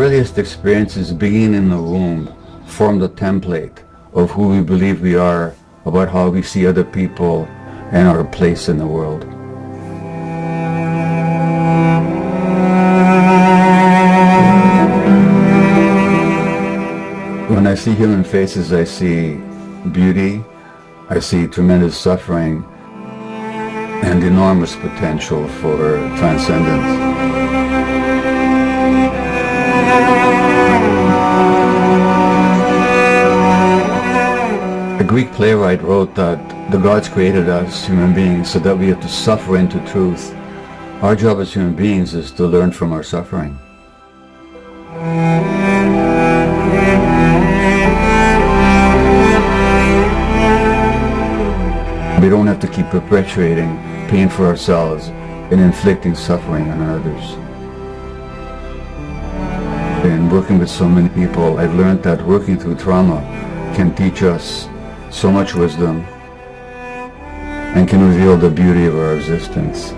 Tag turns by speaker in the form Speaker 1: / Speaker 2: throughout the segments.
Speaker 1: earliest experiences, beginning in the womb, form the template of who we believe we are, about how we see other people and our place in the world. When I see human faces, I see beauty, I see tremendous suffering, and enormous potential for transcendence. A Greek playwright wrote that the gods created us, human beings, so that we have to suffer into truth. Our job as human beings is to learn from our suffering. We don't have to keep perpetuating pain for ourselves and inflicting suffering on others. In working with so many people, I've learned that working through trauma can teach us so much wisdom and can reveal the beauty of our existence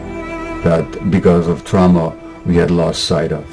Speaker 1: that because of trauma we had lost sight of.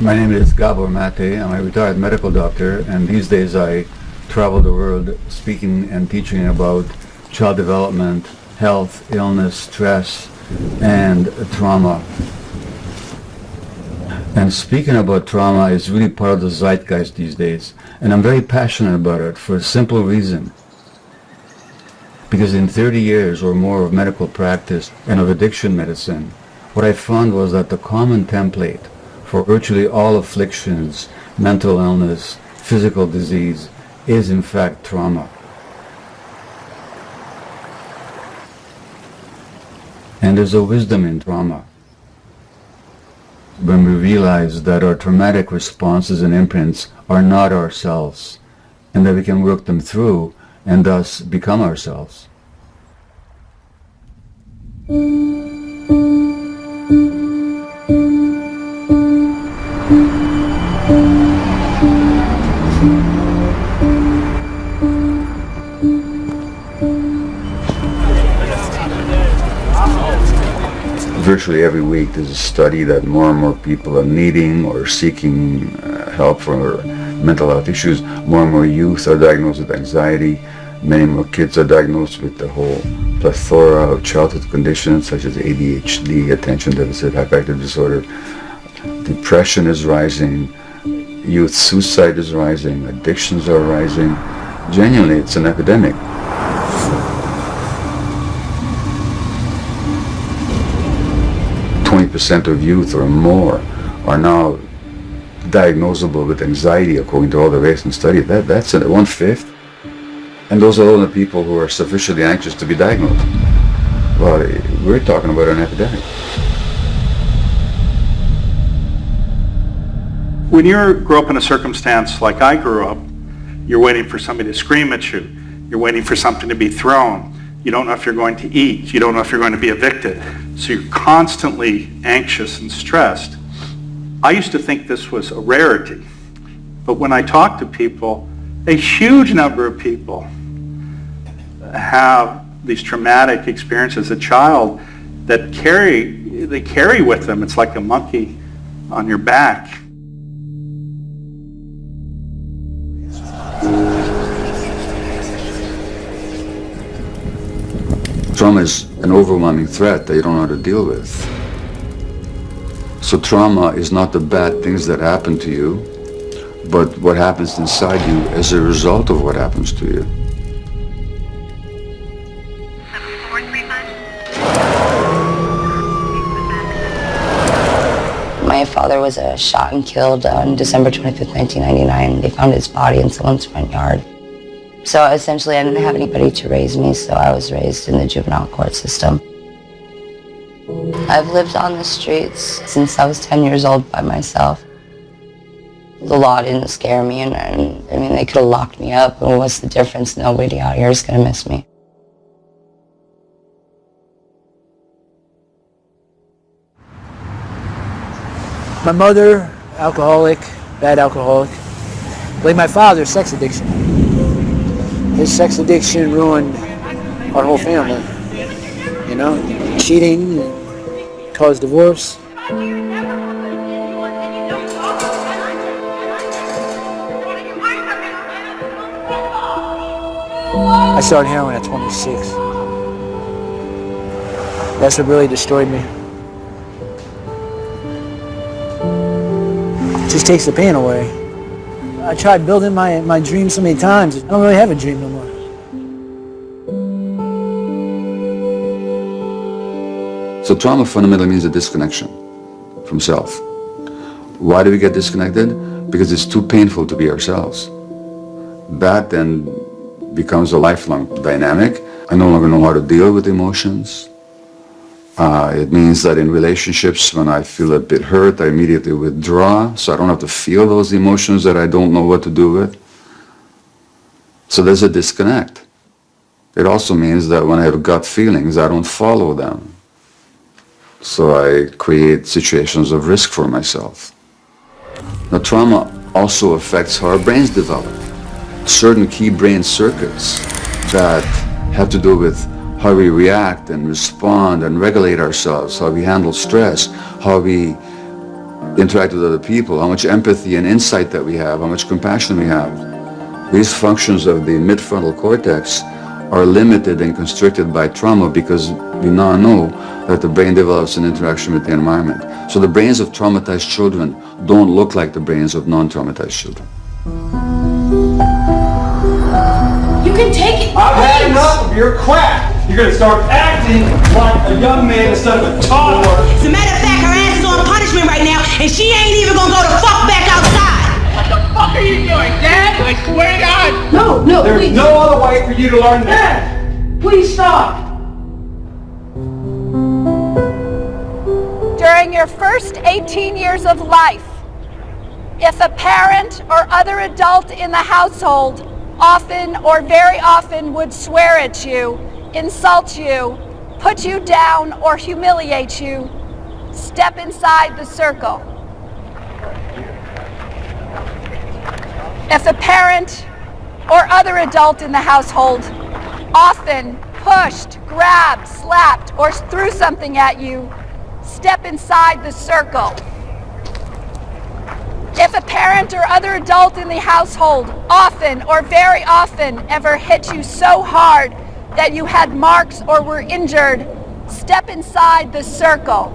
Speaker 1: My name is Gabor Mate. I'm a retired medical doctor, and these days I travel the world speaking and teaching about child development, health, illness, stress, and trauma. And speaking about trauma is really part of the zeitgeist these days, and I'm very passionate about it for a simple reason. Because in 30 years or more of medical practice and of addiction medicine, what I found was that the common template for virtually all afflictions, mental illness, physical disease, is in fact trauma. And there's a wisdom in trauma. When we realize that our traumatic responses and imprints are not ourselves, and that we can work them through and thus become ourselves. Virtually every week there's a study that more and more people are needing or seeking help for mental health issues. More and more youth are diagnosed with anxiety. Many more kids are diagnosed with the whole plethora of childhood conditions such as ADHD, attention deficit hyperactive disorder. Depression is rising. Youth suicide is rising. Addictions are rising. Genuinely, it's an epidemic. 20% of youth or more are now diagnosable with anxiety according to all the recent studies. That's 1/5. And those are all the people who are sufficiently anxious to be diagnosed. Well, we're talking about an epidemic.
Speaker 2: When you grow up in a circumstance like I grew up, you're waiting for somebody to scream at you. You're waiting for something to be thrown. You don't know if you're going to eat. You don't know if you're going to be evicted. So you're constantly anxious and stressed. I used to think this was a rarity. But when I talk to people, a huge number of people have these traumatic experiences as a child that they carry with them. It's like a monkey on your back.
Speaker 1: Trauma is an overwhelming threat that you don't know how to deal with. So trauma is not the bad things that happen to you, but what happens inside you as a result of what happens to you.
Speaker 3: My My father was shot and killed on December 25th, 1999. They found his body in someone's front yard. So essentially I didn't have anybody to raise me, so I was raised in the juvenile court system. I've lived on the streets since I was 10 years old by myself. The law didn't scare me, and I mean, they could have locked me up, and what's the difference? Nobody out here is going to miss me.
Speaker 4: My mother, alcoholic, bad alcoholic. Like my father, sex addiction. His sex addiction ruined our whole family. You know, cheating caused divorce. I started heroin at 26. That's what really destroyed me. It just takes the pain away. I tried building my dream so many times. I don't really have a dream no more.
Speaker 1: So trauma fundamentally means a disconnection from self. Why do we get disconnected? Because it's too painful to be ourselves. That then becomes a lifelong dynamic. I no longer know how to deal with emotions. It means that in relationships, when I feel a bit hurt, I immediately withdraw, so I don't have to feel those emotions that I don't know what to do with. So there's a disconnect. It also means that when I have gut feelings, I don't follow them. So I create situations of risk for myself. Now, trauma also affects how our brains develop. Certain key brain circuits that have to do with how we react and respond and regulate ourselves, how we handle stress, how we interact with other people, how much empathy and insight that we have, how much compassion we have. These functions of the midfrontal cortex are limited and constricted by trauma because we now know that the brain develops an interaction with the environment. So the brains of traumatized children don't look like the brains of non-traumatized children.
Speaker 5: You can take it.
Speaker 6: I've had enough of your crap. You're gonna start acting like a young man instead of a toddler.
Speaker 5: As a matter of fact, her ass is on punishment right now, and she ain't even gonna go the fuck back outside.
Speaker 6: What the fuck are you doing, Dad? I swear to God.
Speaker 5: No,
Speaker 6: There's
Speaker 5: please.
Speaker 6: no other way for you to learn that.
Speaker 5: Please stop.
Speaker 7: During your first 18 years of life, if a parent or other adult in the household often or very often would swear at you, insult you, put you down, or humiliate you, step inside the circle. If a parent or other adult in the household often pushed, grabbed, slapped, or threw something at you, step inside the circle. If a parent or other adult in the household often or very often ever hit you so hard that you had marks or were injured, step inside the circle.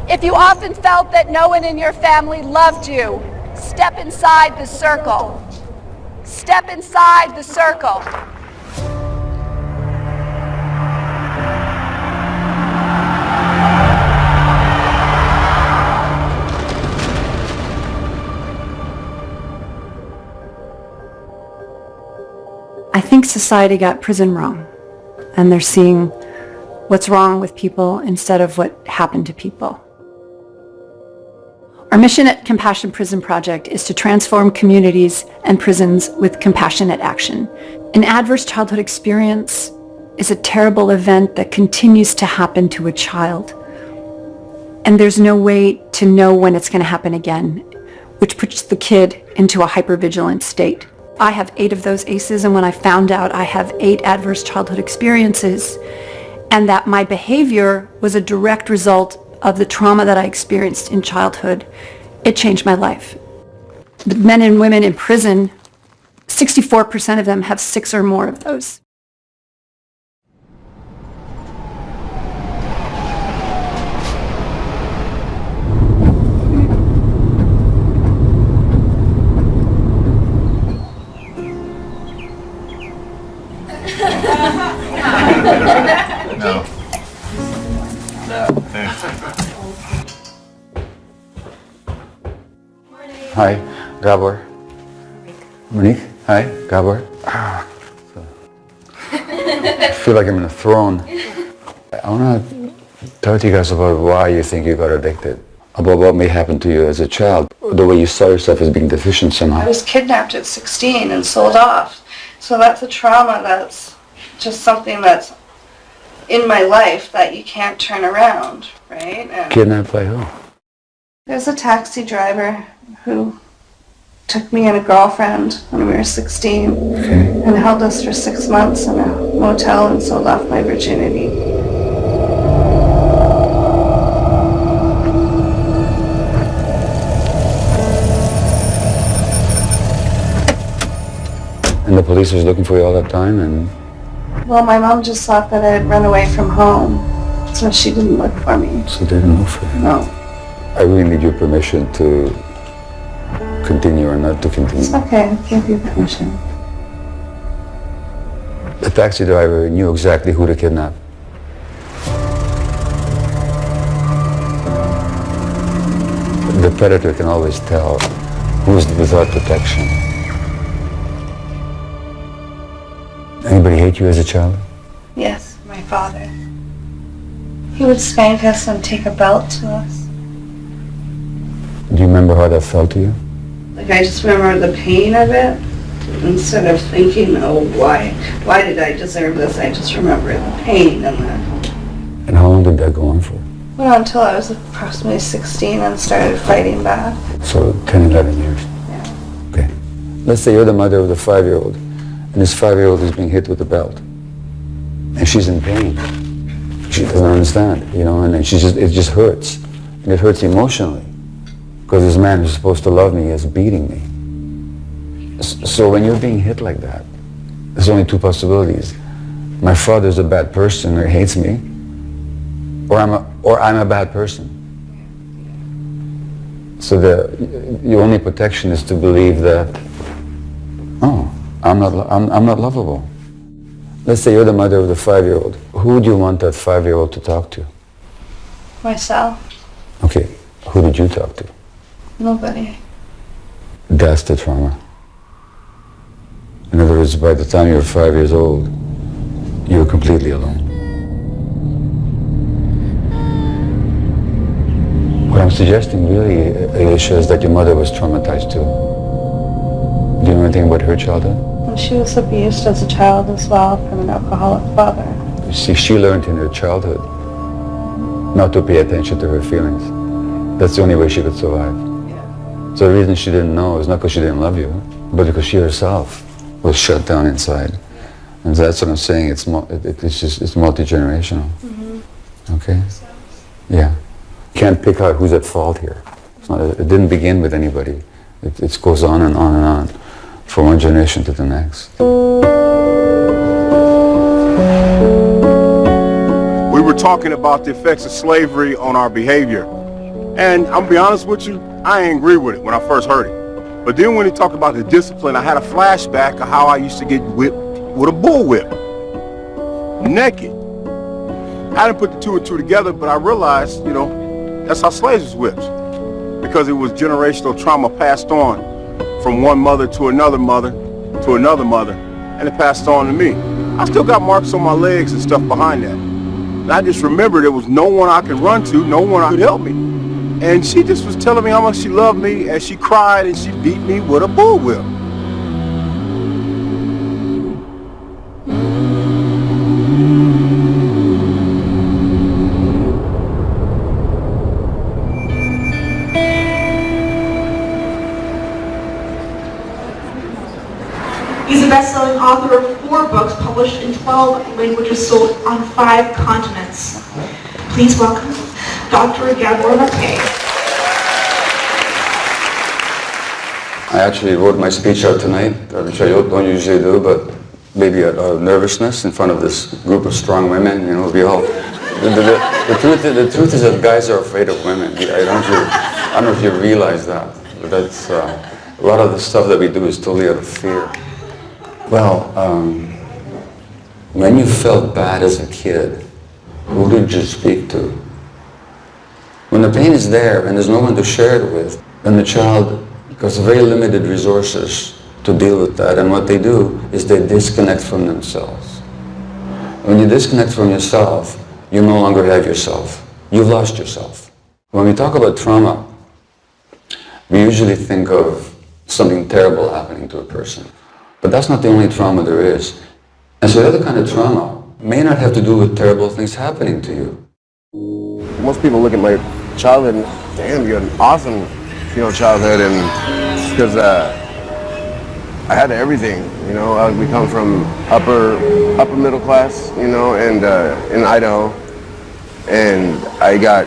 Speaker 7: If you often felt that no one in your family loved you, step inside the circle. Step inside the circle.
Speaker 8: I think society got prison wrong, and they're seeing what's wrong with people instead of what happened to people. Our mission at Compassion Prison Project is to transform communities and prisons with compassionate action. An adverse childhood experience is a terrible event that continues to happen to a child, and there's no way to know when it's going to happen again, which puts the kid into a hypervigilant state. I have 8 of those ACEs, and when I found out I have 8 adverse childhood experiences and that my behavior was a direct result of the trauma that I experienced in childhood, it changed my life. The men and women in prison, 64% of them have 6 or more of those.
Speaker 1: Hi, Gabor. Monique. Hi, Gabor. I feel like I'm in a throne. I want to talk to you guys about why you think you got addicted, about what may happen to you as a child, the way you saw yourself as being deficient somehow.
Speaker 3: I was kidnapped at 16 and sold off. So that's a trauma that's just something that's in my life that you can't turn around, right? And
Speaker 1: Kidnapped by who?
Speaker 3: there's a taxi driver who took me and a girlfriend when we were 16 and held us for 6 months in a motel and sold off my virginity.
Speaker 1: And the police was looking for you all that time, and
Speaker 3: Well, my mom just thought that I had run away from home, so she didn't look for me.
Speaker 1: so they didn't look for you.
Speaker 3: No,
Speaker 1: I really need your permission to continue or not to continue.
Speaker 3: it's okay. I gave you permission.
Speaker 1: The taxi driver knew exactly who to kidnap. The predator can always tell who's without protection. Anybody hate you as a child?
Speaker 3: Yes, my father. He would spank us and take a belt to us.
Speaker 1: Do you remember how that felt to you?
Speaker 3: Like, I just remember the pain of it, instead of thinking, oh, why did I deserve this? I just remember the pain and the...
Speaker 1: And how long did that go on for?
Speaker 3: Well, until I was approximately 16 and started fighting back.
Speaker 1: So 10, 11 years.
Speaker 3: Yeah.
Speaker 1: Okay. Let's say you're the mother of the 5-year-old, and this 5-year-old is being hit with a belt. And she's in pain. She doesn't understand, you know, and then it just hurts. And it hurts emotionally. Because this man who's supposed to love me is beating me. So when you're being hit like that, there's only two possibilities. My father's a bad person or hates me, or I'm a bad person. So the only protection is to believe that, oh, I'm not lovable. Let's say you're the mother of the 5-year-old. Who would you want that 5-year-old to talk to?
Speaker 3: Myself.
Speaker 1: Okay, who did you talk to?
Speaker 3: Nobody.
Speaker 1: That's the trauma. In other words, by the time you're 5 years old, you're completely alone. What I'm suggesting really, Alicia, is that your mother was traumatized too. Do you know anything about her childhood?
Speaker 3: And she was abused as a child as well from an alcoholic father.
Speaker 1: You see, she learned in her childhood not to pay attention to her feelings. That's the only way she could survive. So the reason she didn't know is not because she didn't love you, but because she herself was shut down inside. And that's what I'm saying, it's multi-generational. Mm-hmm. Okay? Yeah. Can't pick out who's at fault here. It didn't begin with anybody. It goes on and on and on, from one generation to the next.
Speaker 9: We were talking about the effects of slavery on our behavior. And I'm gonna be honest with you, I ain't agree with it when I first heard it. But then when he talked about the discipline, I had a flashback of how I used to get whipped with a bullwhip, naked. I didn't put the two and two together, but I realized, you know, that's how slaves was whipped. Because it was generational trauma passed on from one mother to another mother to another mother, and it passed on to me. I still got marks on my legs and stuff behind that. And I just remember there was no one I could run to, no one I could help me. And she just was telling me how much she loved me, and she cried and she beat me with a bullwhip.
Speaker 10: He's a best-selling author of 4 books published in 12 languages, sold on 5 continents. Please welcome Dr. Gabor Mate.
Speaker 1: I actually wrote my speech out tonight, which I don't usually do, but maybe out of nervousness in front of this group of strong women. You know, we all. The truth is that guys are afraid of women. I don't know if you realize that. But that's a lot of the stuff that we do is totally out of fear. Well, when you felt bad as a kid, who did you speak to? When the pain is there and there's no one to share it with, then the child because very limited resources to deal with that, and what they do is they disconnect from themselves. When you disconnect from yourself, you no longer have yourself. You've lost yourself. When we talk about trauma, we usually think of something terrible happening to a person. But that's not the only trauma there is. And so the other kind of trauma may not have to do with terrible things happening to you.
Speaker 9: Most people look at my childhood and, damn, you had an awesome, childhood, and because I had everything, we come from upper middle class, and in Idaho, and I got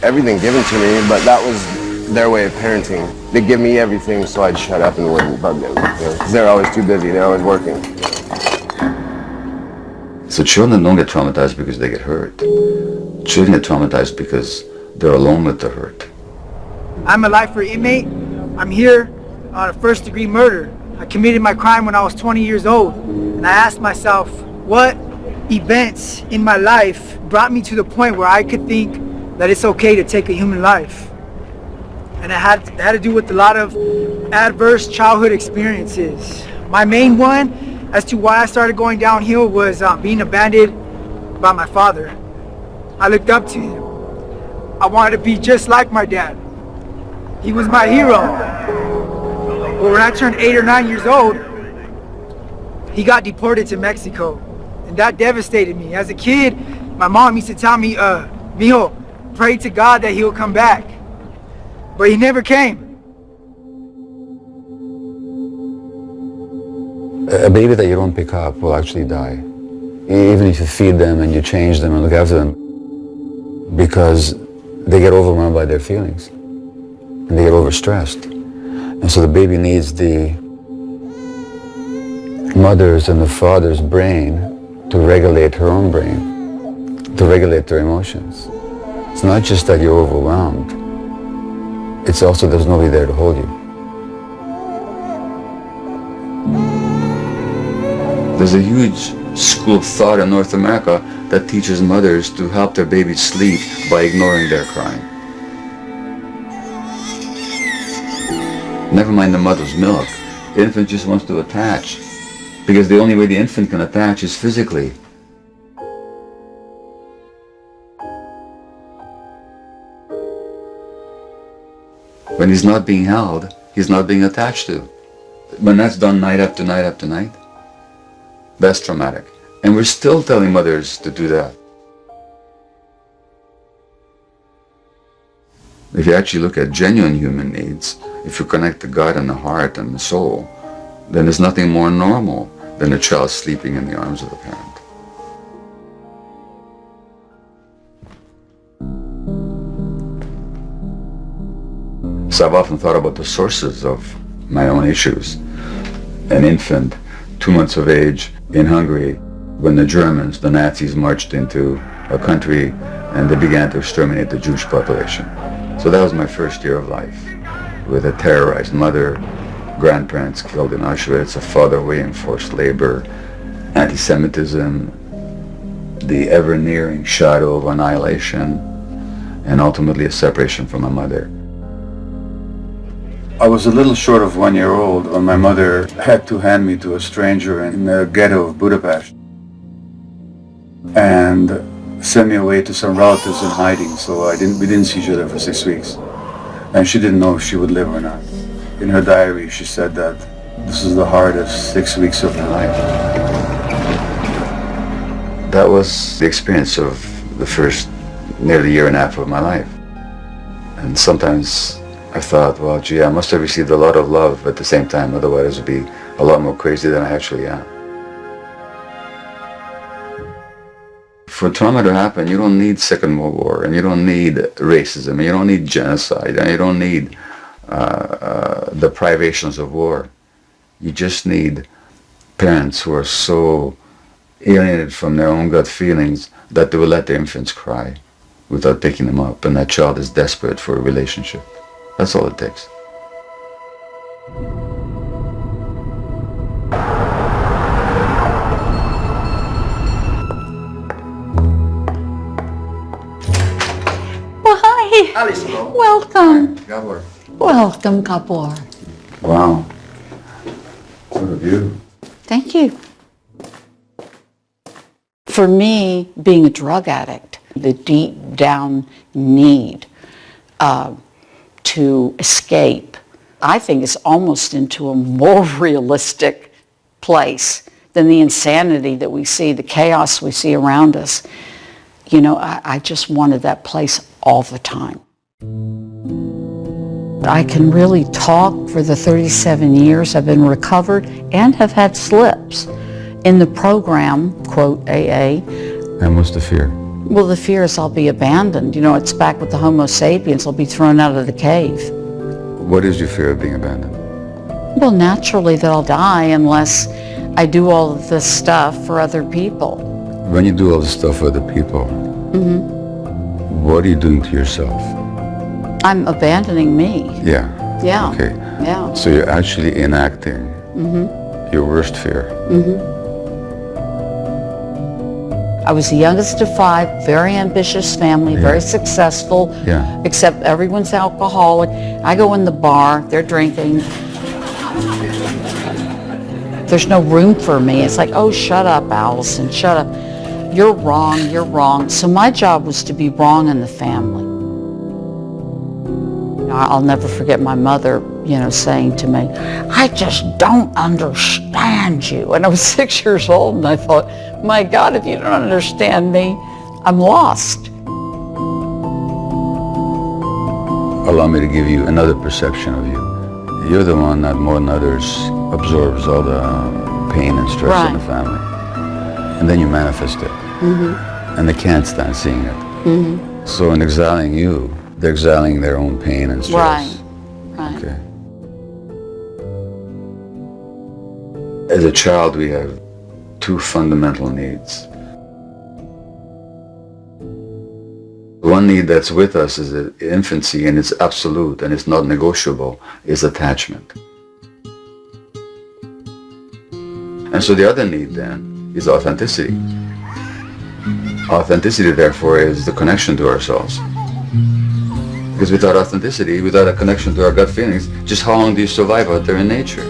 Speaker 9: everything given to me, but that was their way of parenting. They'd give me everything so I'd shut up and wouldn't bug them, because they're always too busy, they're always working.
Speaker 1: So children don't get traumatized because they get hurt. Children get traumatized because they're alone with the hurt.
Speaker 4: I'm a lifer inmate. I'm here on a first-degree murder. I committed my crime when I was 20 years old, and I asked myself, what events in my life brought me to the point where I could think that it's okay to take a human life? And it had to do with a lot of adverse childhood experiences. My main one as to why I started going downhill was being abandoned by my father. I looked up to him. I wanted to be just like my dad. He was my hero. But when I turned 8 or 9 years old, he got deported to Mexico. And that devastated me. As a kid, my mom used to tell me, mijo, pray to God that he'll come back. But he never came.
Speaker 1: A baby that you don't pick up will actually die, even if you feed them and you change them and look after them, because they get overwhelmed by their feelings and they get overstressed. And so the baby needs the mother's and the father's brain to regulate her own brain, to regulate their emotions. It's not just that you're overwhelmed, it's also there's nobody there to hold you. There's a huge school of thought in North America that teaches mothers to help their babies sleep by ignoring their crying. Never mind the mother's milk. The infant just wants to attach, because the only way the infant can attach is physically. When he's not being held, he's not being attached to. When that's done night after night after night, that's traumatic. And we're still telling mothers to do that. If you actually look at genuine human needs, if you connect the God and the heart and the soul, then there's nothing more normal than a child sleeping in the arms of the parent. So I've often thought about the sources of my own issues. An infant, 2 months of age, in Hungary, when the Germans, the Nazis, marched into a country and they began to exterminate the Jewish population. So that was my first year of life, with a terrorized mother, grandparents killed in Auschwitz, a father away in forced labor, anti-Semitism, the ever-nearing shadow of annihilation, and ultimately a separation from my mother. I was a little short of 1 year old when my mother had to hand me to a stranger in the ghetto of Budapest and send me away to some relatives in hiding, so we didn't see each other for 6 weeks. And she didn't know if she would live or not. In her diary, she said that this is the hardest 6 weeks of her life. That was the experience of the first nearly year and a half of my life. And sometimes I thought, well, gee, I must have received a lot of love at the same time, otherwise it would be a lot more crazy than I actually am. For trauma to happen, you don't need Second World War, and you don't need racism, and you don't need genocide, and you don't need the privations of war. You just need parents who are so alienated from their own gut feelings that they will let their infants cry without picking them up, and that child is desperate for a relationship. That's all it takes.
Speaker 11: Well, hi.
Speaker 1: Alice, hello.
Speaker 11: Welcome.
Speaker 1: Gabor.
Speaker 11: Welcome, Gabor.
Speaker 1: Wow. What a view.
Speaker 11: Thank you. For me, being a drug addict, the deep down need to escape, I think is almost into a more realistic place than the insanity that we see, the chaos we see around us. You know, I just wanted that place all the time. I can really talk for the 37 years I've been recovered and have had slips in the program, quote, AA.
Speaker 1: And what's the fear?
Speaker 11: Well, the fear is I'll be abandoned. You know, it's back with the Homo sapiens. I'll be thrown out of the cave.
Speaker 1: What is your fear of being abandoned?
Speaker 11: Well, naturally that I'll die unless I do all of this stuff for other people.
Speaker 1: When you do all this stuff for other people, what are you doing to yourself?
Speaker 11: I'm abandoning me.
Speaker 1: Yeah.
Speaker 11: Yeah.
Speaker 1: Okay.
Speaker 11: Yeah.
Speaker 1: So you're actually enacting your worst fear.
Speaker 11: I was the youngest of 5, very ambitious family, very successful, except everyone's alcoholic. I go in the bar, they're drinking. There's no room for me. It's like, oh, shut up, Allison, shut up. You're wrong, you're wrong. So my job was to be wrong in the family. I'll never forget my mother, saying to me, I just don't understand you. And I was 6 years old, and I thought, my God, if you don't understand me, I'm lost.
Speaker 1: Allow me to give you another perception of you. You're the one that more than others absorbs all the pain and stress in the family. And then you manifest it. And they can't stand seeing it. So in exiling you, they're exiling their own pain and stress.
Speaker 11: Right.
Speaker 1: Okay. As a child, we have 2 fundamental needs. One need that's with us is infancy, and it's absolute and it's not negotiable, is attachment. And so the other need then is authenticity. Authenticity, therefore, is the connection to ourselves. Because without authenticity, without a connection to our gut feelings, just how long do you survive out there in nature?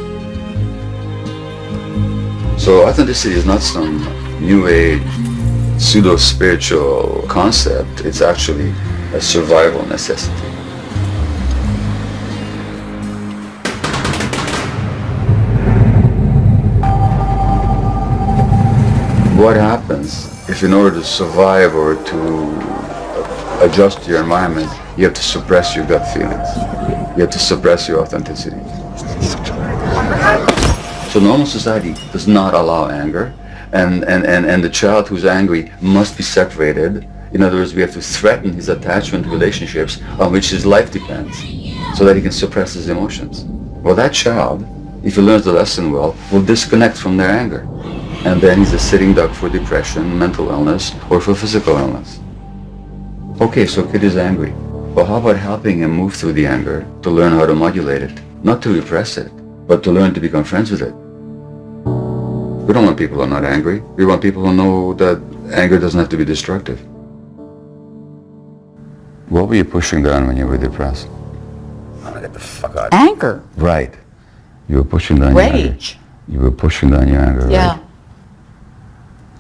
Speaker 1: So authenticity is not some new age, pseudo-spiritual concept. It's actually a survival necessity. What happens if in order to survive or to adjust to your environment, you have to suppress your gut feelings? You have to suppress your authenticity. So normal society does not allow anger, and the child who's angry must be separated. In other words, we have to threaten his attachment relationships on which his life depends, so that he can suppress his emotions. Well, that child, if he learns the lesson well, will disconnect from their anger. And then he's a sitting duck for depression, mental illness, or for physical illness. Okay, so kid is angry. Well, how about helping him move through the anger to learn how to modulate it? Not to repress it, but to learn to become friends with it. We don't want people who are not angry. We want people who know that anger doesn't have to be destructive. What were you pushing down when you were depressed? I'm gonna get the fuck out.
Speaker 11: Anger.
Speaker 1: Right. You were pushing down your anger.
Speaker 11: Rage.
Speaker 1: You were pushing down your anger,
Speaker 11: Yeah.
Speaker 1: right?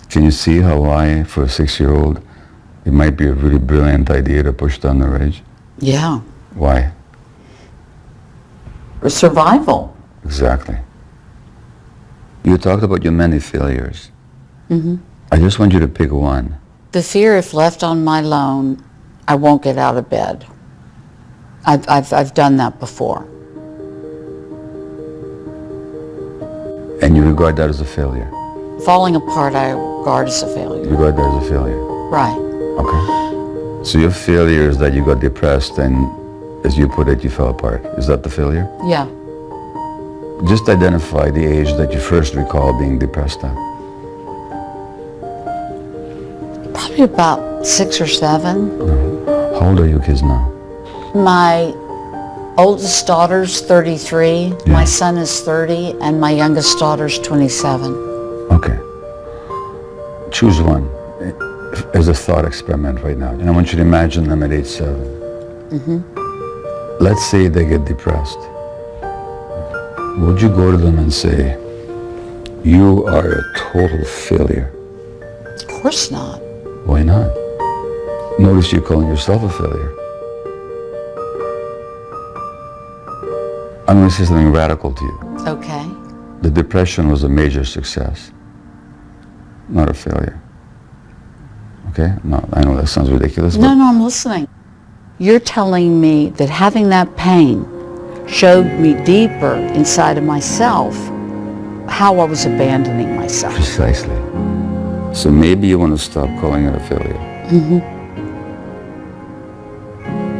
Speaker 1: Can you see how why, for a 6-year-old, it might be a really brilliant idea to push down the rage?
Speaker 11: Yeah.
Speaker 1: Why?
Speaker 11: For survival.
Speaker 1: Exactly. You talked about your many failures. I just want you to pick one.
Speaker 11: The fear, if left on my own, I won't get out of bed. I've done that before.
Speaker 1: And you regard that as a failure?
Speaker 11: Falling apart, I regard as a failure.
Speaker 1: You regard that as a failure?
Speaker 11: Right.
Speaker 1: Okay. So your failure is that you got depressed and, as you put it, you fell apart. Is that the failure?
Speaker 11: Yeah.
Speaker 1: Just identify the age that you first recall being depressed at.
Speaker 11: Probably about 6 or 7.
Speaker 1: How old are your kids now?
Speaker 11: My oldest daughter's 33, my son is 30, and my youngest daughter's 27.
Speaker 1: Okay. Choose one as a thought experiment right now. And I want you to imagine them at age 7. Let's say they get depressed. would you go to them and say, you are a total failure?
Speaker 11: Of course not.
Speaker 1: Why not? Notice you're calling yourself a failure. I'm going to say something radical to you.
Speaker 11: Okay.
Speaker 1: The depression was a major success, not a failure. Okay? No, I know that sounds ridiculous, but
Speaker 11: No, I'm listening. You're telling me that having that pain showed me deeper inside of myself how I was abandoning myself.
Speaker 1: precisely. So maybe you want to stop calling it a failure.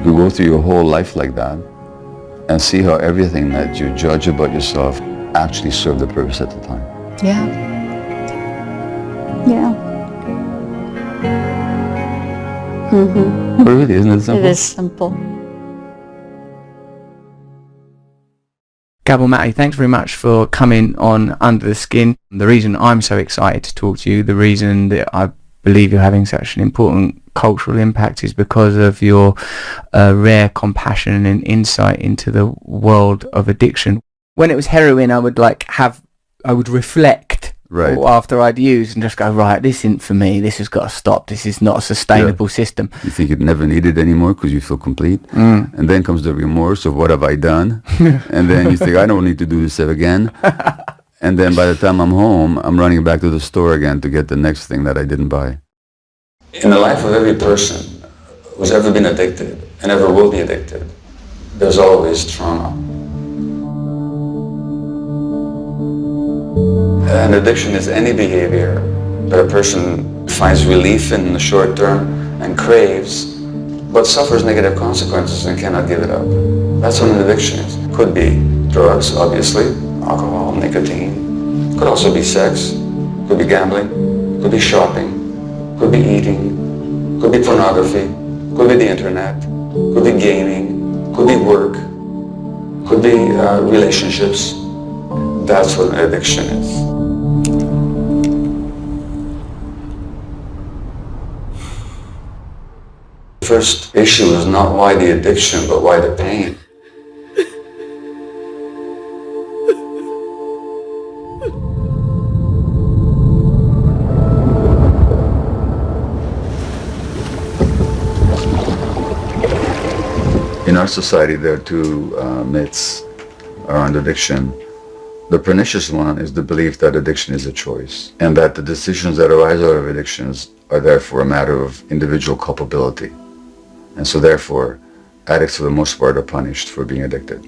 Speaker 1: You go through your whole life like that and see how everything that you judge about yourself actually served the purpose at the time.
Speaker 11: Yeah. Yeah.
Speaker 1: But really, isn't it simple?
Speaker 11: It is simple.
Speaker 12: Gabor Mate, thanks very much for coming on Under the Skin. The reason I'm so excited to talk to you, the reason that I believe you're having such an important cultural impact is because of your rare compassion and insight into the world of addiction. When it was heroin, I would reflect after I'd used and just go, right, this isn't for me, this has got to stop, this is not a sustainable system.
Speaker 1: You think you'd never need it anymore because you feel complete. And then comes the remorse of what have I done? And then you think, I don't need to do this again. And then by the time I'm home, I'm running back to the store again to get the next thing that I didn't buy. In the life of every person who's ever been addicted and ever will be addicted, there's always trauma. And addiction is any behavior that a person finds relief in the short term and craves, but suffers negative consequences and cannot give it up. That's what an addiction is. Could be drugs, obviously, alcohol, nicotine. Could also be sex, could be gambling, could be shopping, could be eating, could be pornography, could be the internet, could be gaming, could be work, could be relationships. That's what an addiction is. The first issue is not why the addiction, but why the pain. In our society, there are two myths around addiction. The pernicious one is the belief that addiction is a choice, and that the decisions that arise out of addictions are therefore a matter of individual culpability. And so therefore, addicts for the most part are punished for being addicted.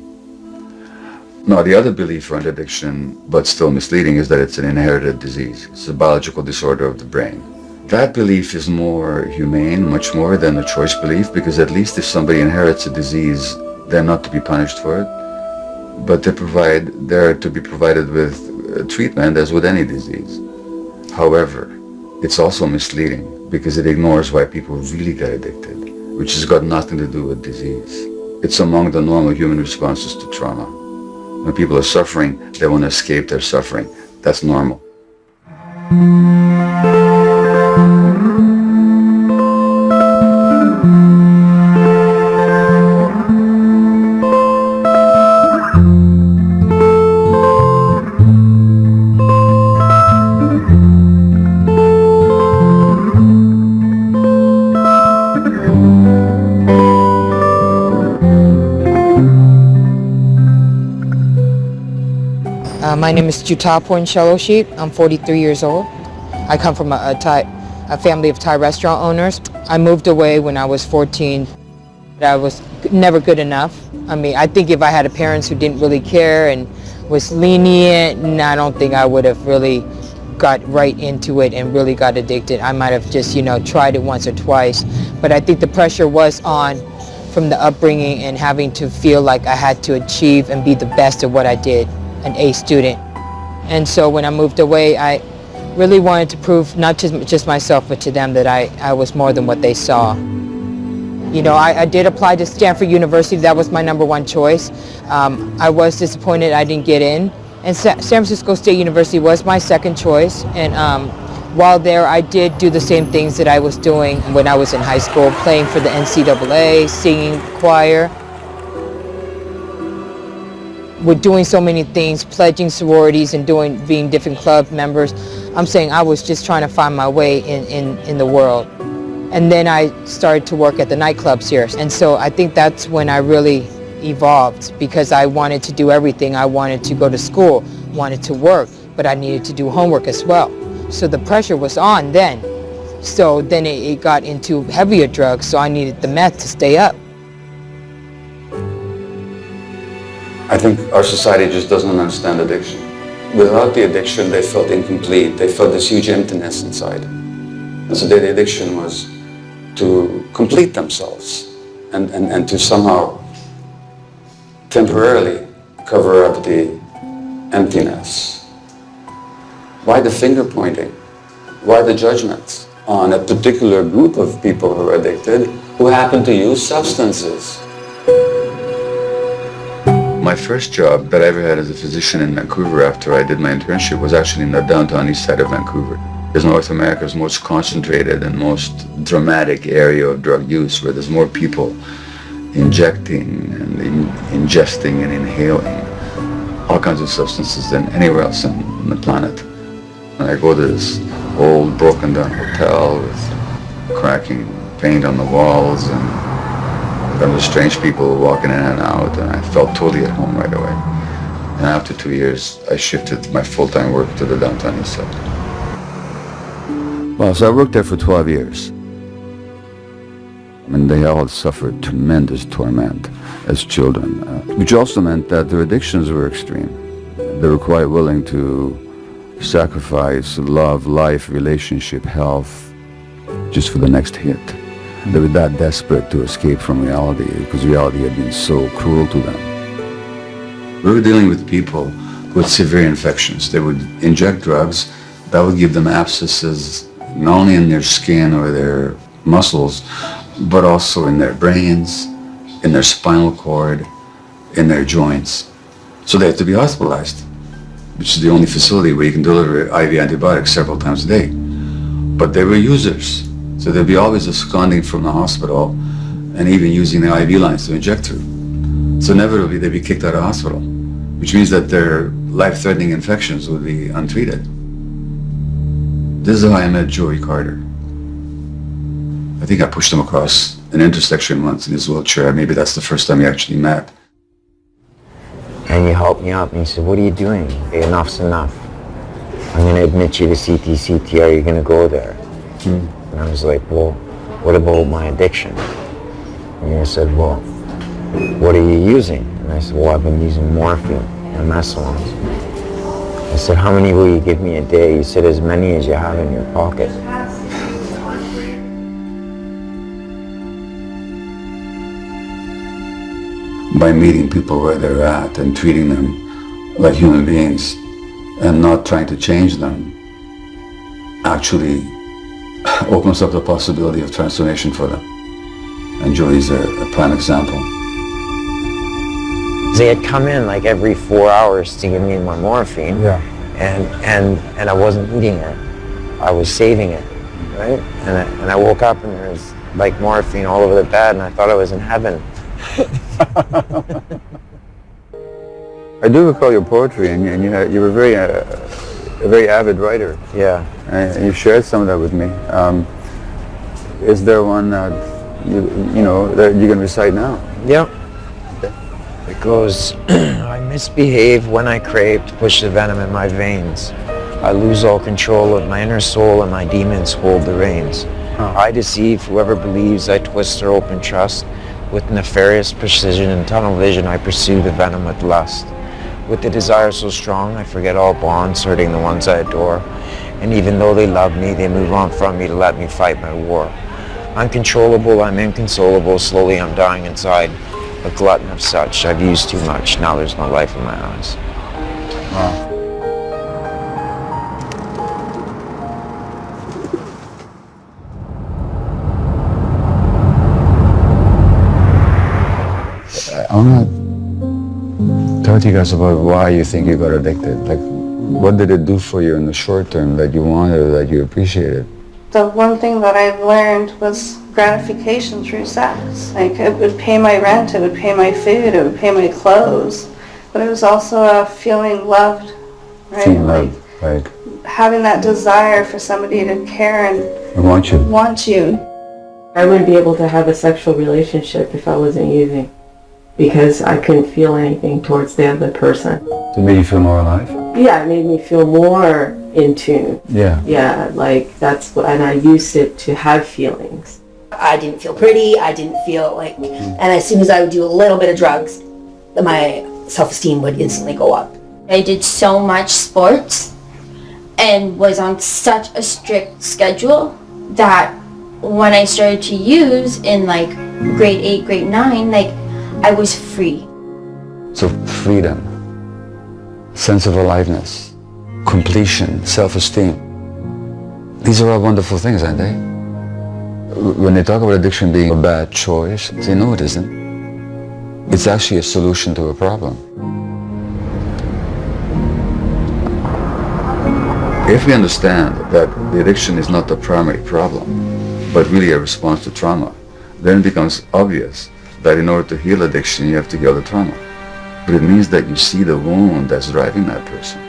Speaker 1: Now, the other belief around addiction, but still misleading, is that it's an inherited disease. It's a biological disorder of the brain. That belief is more humane, much more than a choice belief, because at least if somebody inherits a disease, they're not to be punished for it, but they're to be provided with treatment as with any disease. However, it's also misleading because it ignores why people really get addicted, which has got nothing to do with disease. It's among the normal human responses to trauma. When people are suffering, they want to escape their suffering. That's normal.
Speaker 13: My name is Jutapo Sheep. I'm 43 years old. I come from a family of Thai restaurant owners. I moved away when I was 14. I was never good enough. I mean, I think if I had parents who didn't really care and was lenient, I don't think I would have really got right into it and really got addicted. I might have just, tried it once or twice. But I think the pressure was on from the upbringing and having to feel like I had to achieve and be the best at what I did. An A student. And so when I moved away, I really wanted to prove not just myself, but to them that I was more than what they saw. I did apply to Stanford University. That was my number one choice. I was disappointed I didn't get in. And San Francisco State University was my second choice. And while there, I did do the same things that I was doing when I was in high school, playing for the NCAA, singing choir. with doing so many things, pledging sororities and being different club members, I'm saying I was just trying to find my way in the world. And then I started to work at the nightclubs here. And so I think that's when I really evolved, because I wanted to do everything. I wanted to go to school, wanted to work, but I needed to do homework as well. So the pressure was on then. So then it got into heavier drugs, so I needed the meth to stay up.
Speaker 1: I think our society just doesn't understand addiction. Without the addiction, they felt incomplete. They felt this huge emptiness inside. And so the addiction was to complete themselves and to somehow temporarily cover up the emptiness. Why the finger pointing? Why the judgments on a particular group of people who are addicted who happen to use substances? My first job that I ever had as a physician in Vancouver after I did my internship was actually in the downtown east side of Vancouver. It's North America's most concentrated and most dramatic area of drug use, where there's more people injecting and ingesting and inhaling all kinds of substances than anywhere else on the planet. And I go to this old broken down hotel with cracking paint on the walls and there were strange people walking in and out, and I felt totally at home right away. And after 2 years, I shifted my full-time work to the downtown east side. Well, so I worked there for 12 years. And they all suffered tremendous torment as children, which also meant that their addictions were extreme. They were quite willing to sacrifice love, life, relationship, health, just for the next hit. They were that desperate to escape from reality because reality had been so cruel to them. We were dealing with people with severe infections. They would inject drugs that would give them abscesses not only in their skin or their muscles, but also in their brains, in their spinal cord, in their joints. So they had to be hospitalized, which is the only facility where you can deliver IV antibiotics several times a day. But they were users, so they'd be always absconding from the hospital and even using the IV lines to inject through. So inevitably they'd be kicked out of hospital, which means that their life-threatening infections would be untreated. This is how I met Joey Carter. I think I pushed him across an intersection once in his wheelchair. Maybe that's the first time we actually met.
Speaker 14: And you helped me out, and you said, what are you doing? Hey, enough's enough. I'm going to admit you to CT. Are you going to go there? And I was like, well, what about my addiction? And you said, well, what are you using? And I said, well, I've been using morphine and mescaline. I said, how many will you give me a day? You said, as many as you have in your pocket.
Speaker 1: By meeting people where they're at and treating them like human beings and not trying to change them actually opens up the possibility of transformation for them. And Joey's a prime example.
Speaker 14: They had come in like every 4 hours to give me my morphine, and I wasn't eating it. I was saving it, right? And I woke up and there was like morphine all over the bed, and I thought I was in heaven.
Speaker 1: I do recall your poetry, and you were a very avid writer.
Speaker 14: Yeah.
Speaker 1: And you shared some of that with me. Is there one that that you can recite now?
Speaker 14: Yep. It goes, I misbehave when I crave to push the venom in my veins. I lose all control of my inner soul and my demons hold the reins. I deceive whoever believes, I twist their open trust. With nefarious precision and tunnel vision, I pursue the venom with lust. With the desire so strong, I forget all bonds, hurting the ones I adore. And even though they love me, they move on from me to let me fight my war. Uncontrollable, I'm inconsolable, slowly I'm dying inside. A glutton of such, I've used too much, now there's no life in my eyes.
Speaker 1: Wow. I want to talk to you guys about why you think you got addicted. Like, what did it do for you in the short term that you wanted or that you appreciated?
Speaker 3: The one thing that I learned was gratification through sex. Like, it would pay my rent, it would pay my food, it would pay my clothes. but it was also a feeling loved, right?
Speaker 1: Feeling loved, right.
Speaker 3: Having that desire for somebody to care and
Speaker 1: Want you.
Speaker 15: I wouldn't be able to have a sexual relationship if I wasn't using, because I couldn't feel anything towards the other person.
Speaker 1: It made you feel more alive?
Speaker 15: Yeah, it made me feel more in tune.
Speaker 1: Yeah.
Speaker 15: Yeah, like that's what, and I used it to have feelings.
Speaker 5: I didn't feel pretty, I didn't feel like, and as soon as I would do a little bit of drugs, my self-esteem would instantly go up.
Speaker 16: I did so much sports and was on such a strict schedule that when I started to use in like grade 8, grade 9, like I was free.
Speaker 1: So freedom, sense of aliveness, completion, self-esteem. These are all wonderful things, aren't they? When they talk about addiction being a bad choice, they know it isn't. It's actually a solution to a problem. If we understand that the addiction is not the primary problem, but really a response to trauma, then it becomes obvious that in order to heal addiction, you have to heal the trauma. But it means that you see the wound that's driving that person.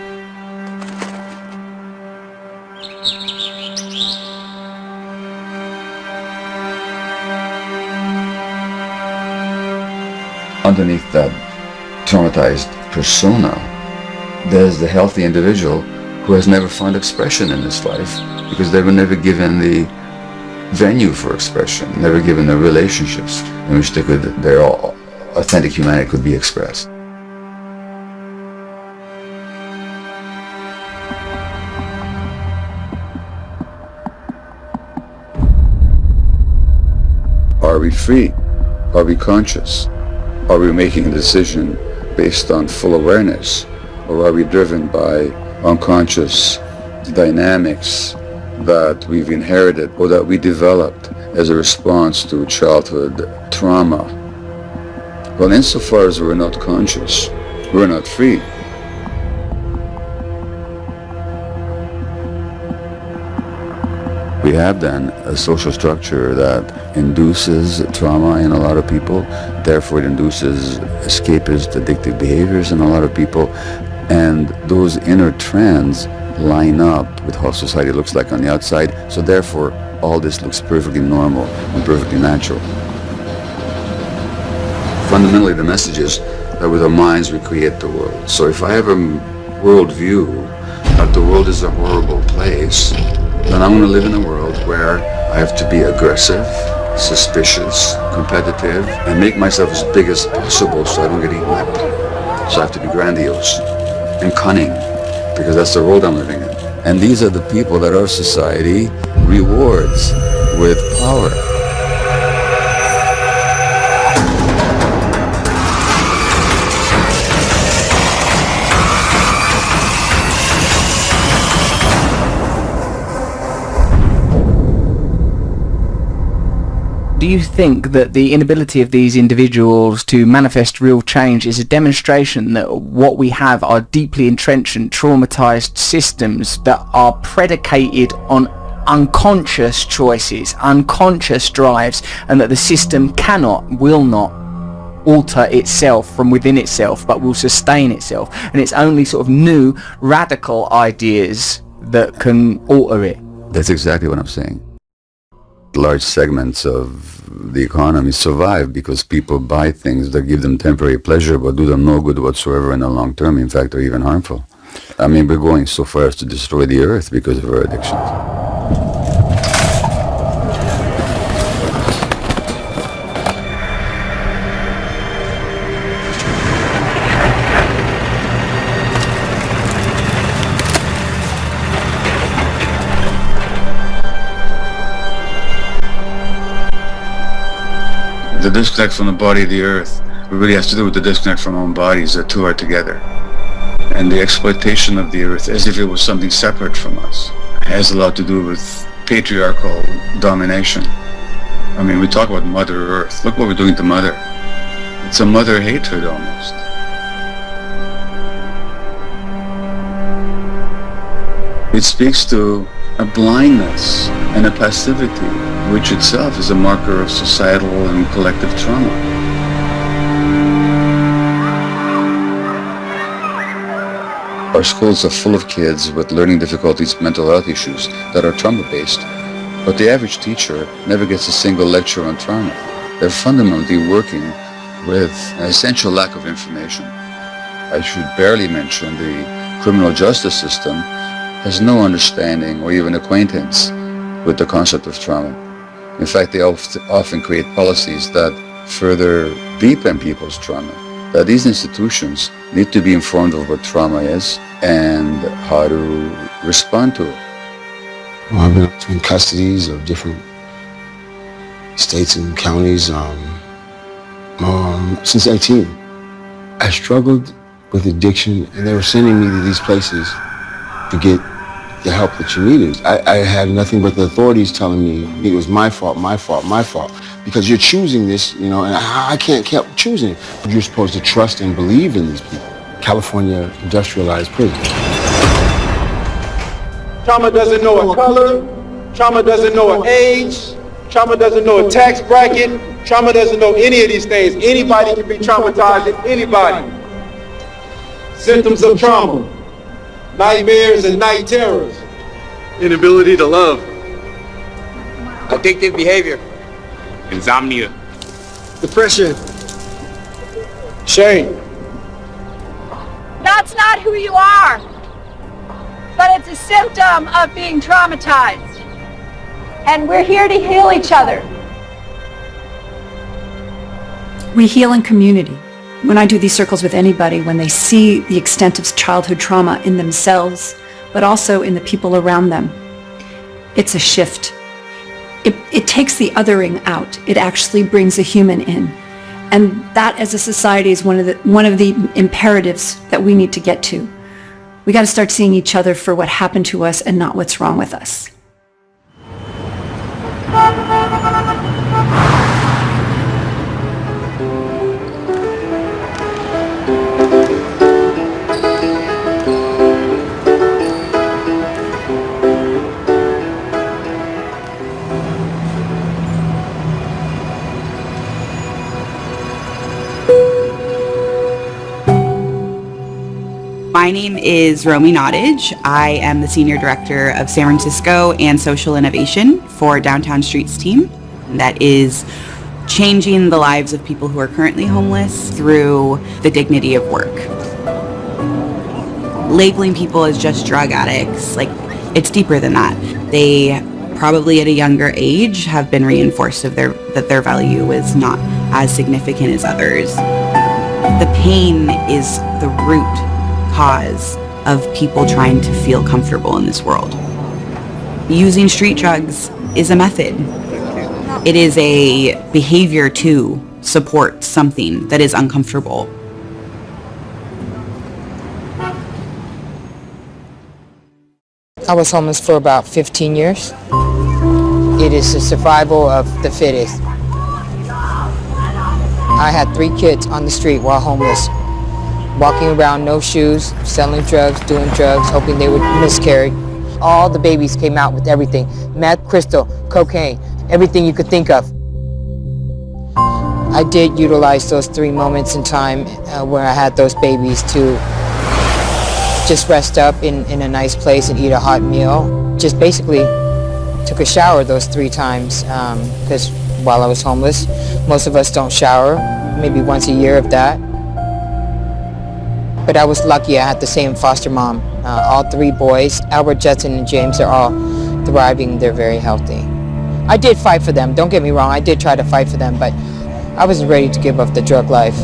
Speaker 1: Underneath that traumatized persona, there's the healthy individual who has never found expression in this life because they were never given the venue for expression, never given the relationships in which their authentic humanity could be expressed. Are we free? Are we conscious? Are we making a decision based on full awareness? Or are we driven by unconscious dynamics that we've inherited or that we developed as a response to childhood trauma? Well, insofar as we're not conscious, we're not free. We have then a social structure that induces trauma in a lot of people, therefore it induces escapist, addictive behaviors in a lot of people, and those inner trends line up with how society looks like on the outside, so therefore all this looks perfectly normal and perfectly natural. Fundamentally, the message is that with our minds we create the world. So if I have a worldview that the world is a horrible place, then I'm going to live in a world where I have to be aggressive, suspicious, competitive, and make myself as big as possible so I don't get eaten up. So I have to be grandiose and cunning, because that's the world I'm living in. And these are the people that our society rewards with power.
Speaker 12: Do you think that the inability of these individuals to manifest real change is a demonstration that what we have are deeply entrenched and traumatized systems that are predicated on unconscious choices, unconscious drives, and that the system will not alter itself from within itself, but will sustain itself, and it's only sort of new radical ideas that can alter it?
Speaker 1: That's exactly what I'm saying. Large segments of the economy survive because people buy things that give them temporary pleasure but do them no good whatsoever in the long term. In fact, they're even harmful. I mean, we're going so far as to destroy the earth because of our addictions. The disconnect from the body of the earth really has to do with the disconnect from our own bodies. The two are together. And the exploitation of the earth as if it was something separate from us has a lot to do with patriarchal domination. I mean, we talk about Mother Earth. Look what we're doing to Mother. It's a mother hatred almost. It speaks to a blindness and a passivity, which itself is a marker of societal and collective trauma. Our schools are full of kids with learning difficulties, mental health issues that are trauma-based, but the average teacher never gets a single lecture on trauma. They're fundamentally working with an essential lack of information. I should barely mention the criminal justice system has no understanding or even acquaintance with the concept of trauma. In fact, they often create policies that further deepen people's trauma. That these institutions need to be informed of what trauma is and how to respond to it.
Speaker 17: Well, I've been in custodies of different states and counties since 18. I struggled with addiction, and they were sending me to these places to get the help that you needed. I had nothing but the authorities telling me it was my fault, because you're choosing this, and I can't keep choosing. You're supposed to trust and believe in these people. California industrialized prison.
Speaker 6: Trauma doesn't know a color, trauma doesn't know an age, trauma doesn't know a tax bracket, trauma doesn't know any of these things. Anybody can be traumatized, anybody. Symptoms of trauma: nightmares and night terrors, inability to love,
Speaker 14: Addictive behavior. Insomnia.
Speaker 6: depression, shame.
Speaker 7: That's not who you are, but it's a symptom of being traumatized. And we're here to heal each other.
Speaker 8: We heal in community. When I do these circles with anybody, when they see the extent of childhood trauma in themselves, but also in the people around them, it's a shift. It takes the othering out. It actually brings a human in. And that, as a society, is one of the imperatives that we need to get to. We got to start seeing each other for what happened to us and not what's wrong with us.
Speaker 18: My name is Romy Nottage. I am the Senior Director of San Francisco and Social Innovation for Downtown Streets team. That is changing the lives of people who are currently homeless through the dignity of work. Labeling people as just drug addicts, it's deeper than that. They probably at a younger age have been reinforced that their value is not as significant as others. The pain is the root cause of people trying to feel comfortable in this world. Using street drugs is a method. It is a behavior to support something that is uncomfortable.
Speaker 13: I was homeless for about 15 years. It is the survival of the fittest. I had 3 kids on the street while homeless, walking around, no shoes, selling drugs, doing drugs, hoping they would miscarry. All the babies came out with everything: meth, crystal, cocaine, everything you could think of. I did utilize those 3 moments in time where I had those babies to just rest up in a nice place and eat a hot meal. Just basically took a shower those 3 times because while I was homeless, most of us don't shower, maybe once a year, if that. But I was lucky. I had the same foster mom. All 3 boys, Albert, Judson, and James, are all thriving. They're very healthy. I did fight for them. Don't get me wrong. I did try to fight for them, but I wasn't ready to give up the drug life.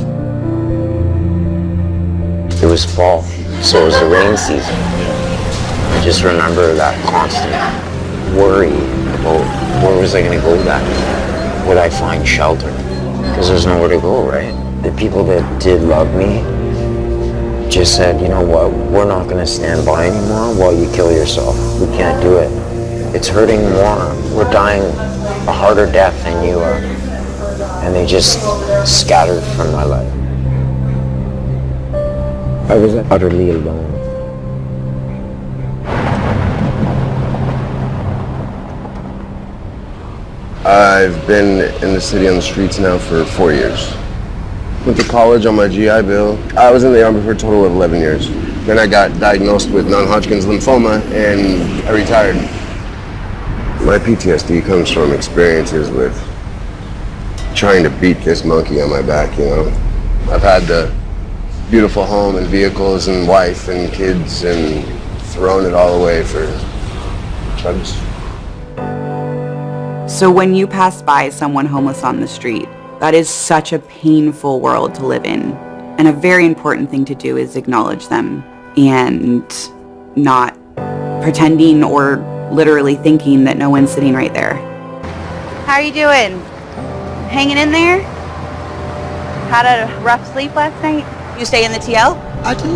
Speaker 14: It was fall, so it was the rain season. I just remember that constant worry about where was I going to go that night? Would I find shelter? Because there's nowhere to go, right? The people that did love me just said, you know what, we're not going to stand by anymore while you kill yourself. We can't do it. It's hurting more. We're dying a harder death than you are. And they just scattered from my life. I was utterly alone.
Speaker 9: I've been in the city on the streets now for 4 years. Went to college on my GI Bill. I was in the Army for a total of 11 years.
Speaker 17: Then I got diagnosed with non-Hodgkin's lymphoma and I retired. My PTSD comes from experiences with trying to beat this monkey on my back, you know. I've had the beautiful home and vehicles and wife and kids and thrown it all away for drugs.
Speaker 18: So when you pass by someone homeless on the street, that is such a painful world to live in. And a very important thing to do is acknowledge them and not pretending or literally thinking that no one's sitting right there. How are you doing? Hanging in there? Had a rough sleep last night? You stay in the TL?
Speaker 19: I do.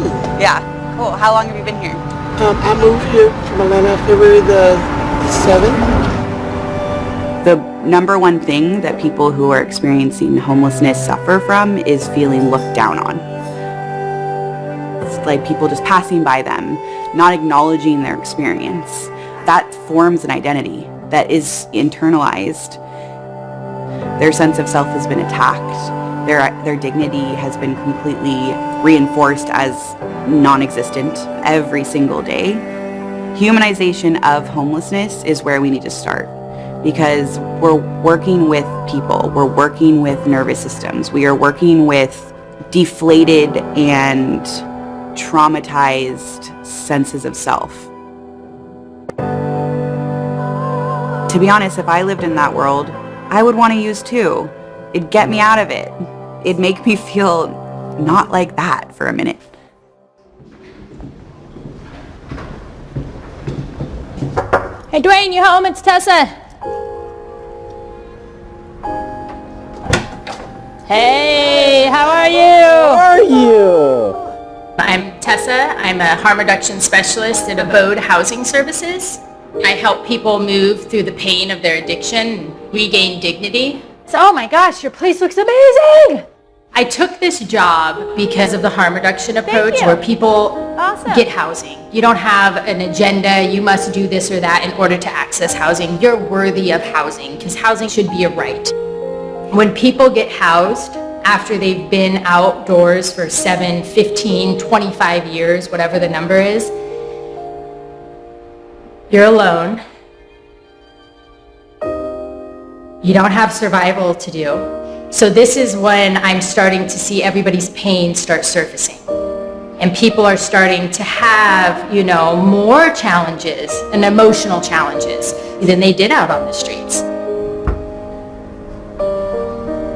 Speaker 18: Yeah, cool. How long have you been here?
Speaker 19: I moved here from Atlanta February the 7th.
Speaker 18: The number one thing that people who are experiencing homelessness suffer from is feeling looked down on. It's like people just passing by them, not acknowledging their experience. That forms an identity that is internalized. Their sense of self has been attacked. Their dignity has been completely reinforced as non-existent every single day. Humanization of homelessness is where we need to start, because we're working with people, we're working with nervous systems, we are working with deflated and traumatized senses of self. To be honest, if I lived in that world, I would want to use too. It'd get me out of it. It'd make me feel not like that for a minute.
Speaker 20: Hey Dwayne, you home? It's Tessa. Hey, how are you?
Speaker 21: How are you?
Speaker 20: I'm Tessa. I'm a harm reduction specialist at Abode Housing Services. I help people move through the pain of their addiction, regain dignity. So, oh my gosh, your place looks amazing! I took this job because of the harm reduction approach where people get housing. You don't have an agenda, you must do this or that in order to access housing. You're worthy of housing because housing should be a right. When people get housed after they've been outdoors for 7, 15, 25 years, whatever the number is, you're alone. You don't have survival to do. So this is when I'm starting to see everybody's pain start surfacing. And people are starting to have, more challenges and emotional challenges than they did out on the streets.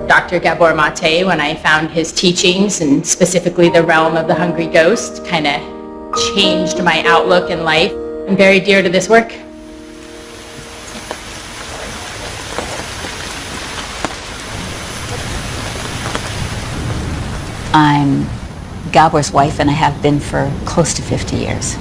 Speaker 20: Dr. Gabor Mate, when I found his teachings and specifically the realm of the hungry ghost, kind of changed my outlook in life. I'm very dear to this work.
Speaker 11: I'm Gabor's wife, and I have been for close to 50 years.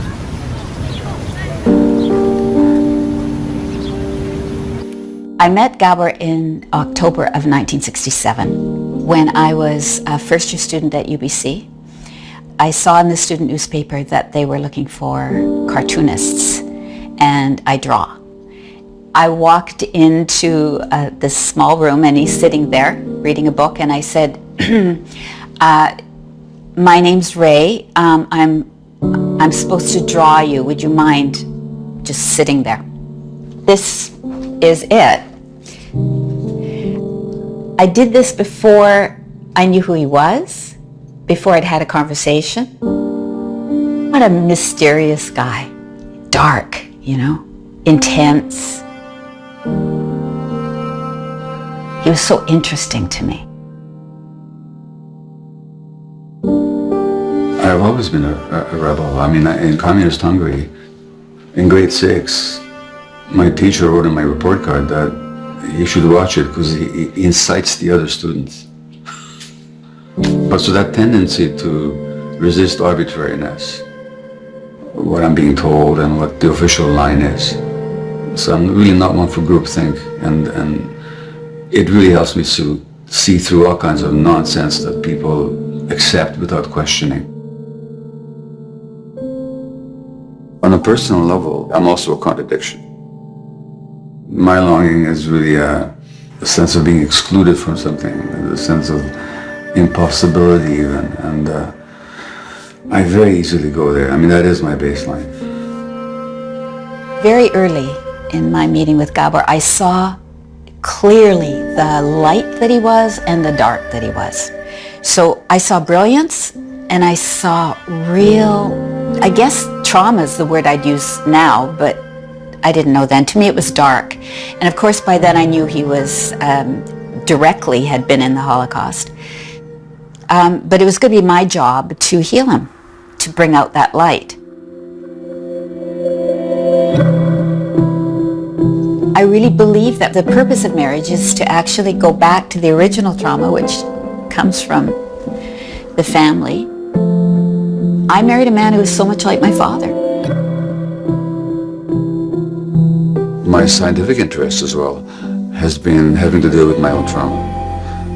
Speaker 11: I met Gabor in October of 1967 when I was a first-year student at UBC. I saw in the student newspaper that they were looking for cartoonists, and I draw. I walked into this small room, and he's sitting there reading a book, and I said, my name's Ray. I'm supposed to draw you. Would you mind just sitting there? This is it. I did this before I knew who he was, before I'd had a conversation. What a mysterious guy. Dark, intense. He was so interesting to me.
Speaker 1: I've always been a rebel. I mean, in communist Hungary, in grade 6, my teacher wrote in my report card that you should watch it because he incites the other students. But so that tendency to resist arbitrariness, what I'm being told and what the official line is. So I'm really not one for groupthink, and it really helps me to see through all kinds of nonsense that people accept without questioning. On a personal level, I'm also a contradiction. My longing is really a sense of being excluded from something, a sense of impossibility even, and I very easily go there. I mean, that is my baseline.
Speaker 11: Very early in my meeting with Gabor, I saw clearly the light that he was and the dark that he was. So I saw brilliance and I saw real, I guess trauma is the word I'd use now, but I didn't know then. To me it was dark. And of course by then I knew he was directly had been in the Holocaust. But it was going to be my job to heal him, to bring out that light. I really believe that the purpose of marriage is to actually go back to the original trauma, which comes from the family. I married a man who was so much like my father.
Speaker 1: My scientific interest as well has been having to do with my own trauma.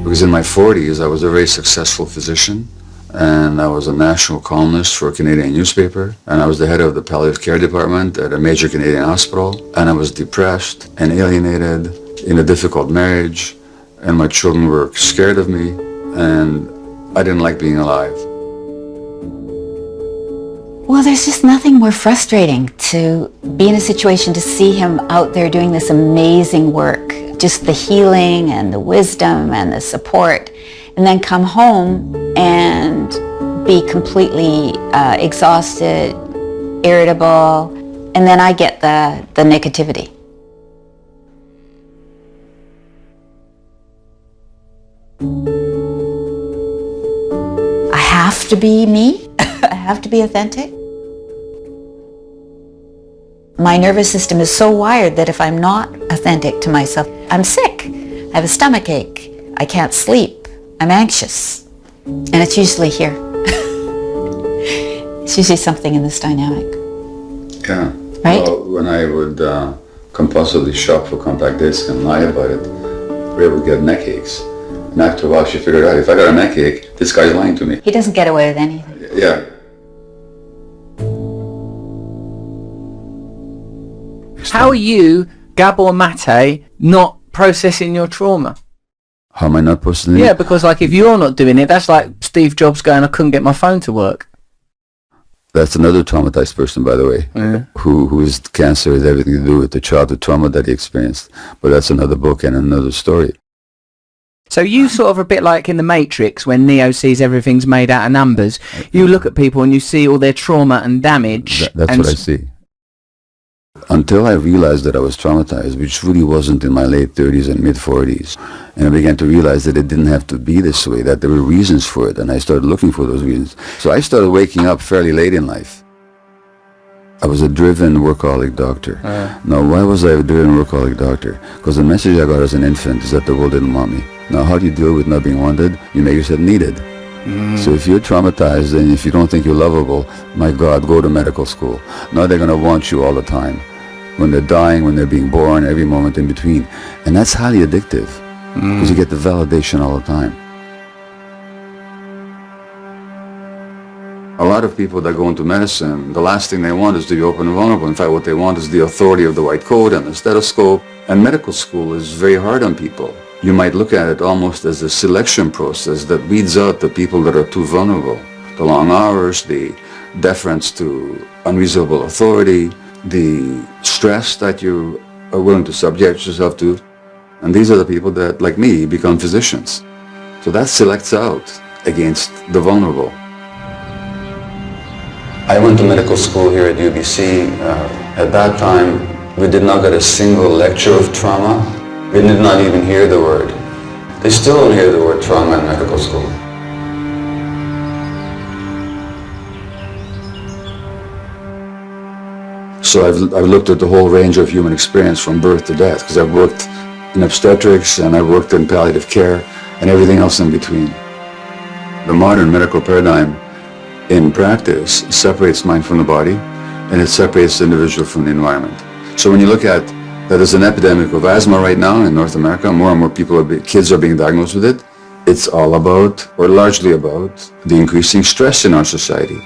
Speaker 1: Because in my 40s, I was a very successful physician, and I was a national columnist for a Canadian newspaper, and I was the head of the palliative care department at a major Canadian hospital, and I was depressed and alienated in a difficult marriage, and my children were scared of me, and I didn't like being alive.
Speaker 11: Well, there's just nothing more frustrating to be in a situation to see him out there doing this amazing work, just the healing and the wisdom and the support, and then come home and be completely exhausted, irritable, and then I get the negativity. I have to be me. I have to be authentic. My nervous system is so wired that if I'm not authentic to myself, I'm sick. I have a stomach ache. I can't sleep. I'm anxious. And it's usually here. It's usually something in this dynamic.
Speaker 1: Yeah.
Speaker 11: Right?
Speaker 1: Well, when I would compulsively shop for compact discs and lie about it, Ray would get neck aches. And after a while she figured out, if I got a neck ache, this guy's lying to me.
Speaker 11: He doesn't get away with anything.
Speaker 1: Yeah.
Speaker 12: How are you, Gabor Mate, not processing your trauma?
Speaker 1: How am I not posting it?
Speaker 12: Yeah, because like if you're not doing it, that's like Steve Jobs going, I couldn't get my phone to work.
Speaker 1: That's another traumatized person, by the way, whose cancer has everything to do with the childhood trauma that he experienced. But that's another book and another story.
Speaker 12: So you sort of a bit like in The Matrix when Neo sees everything's made out of numbers. You look at people and you see all their trauma and damage.
Speaker 1: That's what I see. Until I realized that I was traumatized, which really wasn't in my late 30s and mid 40s. And I began to realize that it didn't have to be this way, that there were reasons for it, and I started looking for those reasons. So I started waking up fairly late in life. I was a driven workaholic doctor. Now, why was I a driven workaholic doctor? Because the message I got as an infant is that the world didn't want me. Now, how do you deal with not being wanted? You make yourself needed. So if you're traumatized and if you don't think you're lovable, my God, go to medical school. Now they're going to want you all the time. When they're dying, when they're being born, every moment in between. And that's highly addictive because you get the validation all the time. A lot of people that go into medicine, the last thing they want is to be open and vulnerable. In fact, what they want is the authority of the white coat and the stethoscope. And medical school is very hard on people. You might look at it almost as a selection process that weeds out the people that are too vulnerable. The long hours, the deference to unreasonable authority, the stress that you are willing to subject yourself to. And these are the people that, like me, become physicians. So that selects out against the vulnerable. I went to medical school here at UBC. At that time, we did not get a single lecture of trauma. We did not even hear the word. They still don't hear the word trauma in medical school. So I've looked at the whole range of human experience from birth to death, because I've worked in obstetrics and I've worked in palliative care and everything else in between. The modern medical paradigm in practice separates mind from the body, and it separates the individual from the environment. So when you look at that there's an epidemic of asthma right now in North America, more and more kids are being diagnosed with it, it's all about, or largely about, the increasing stress in our society.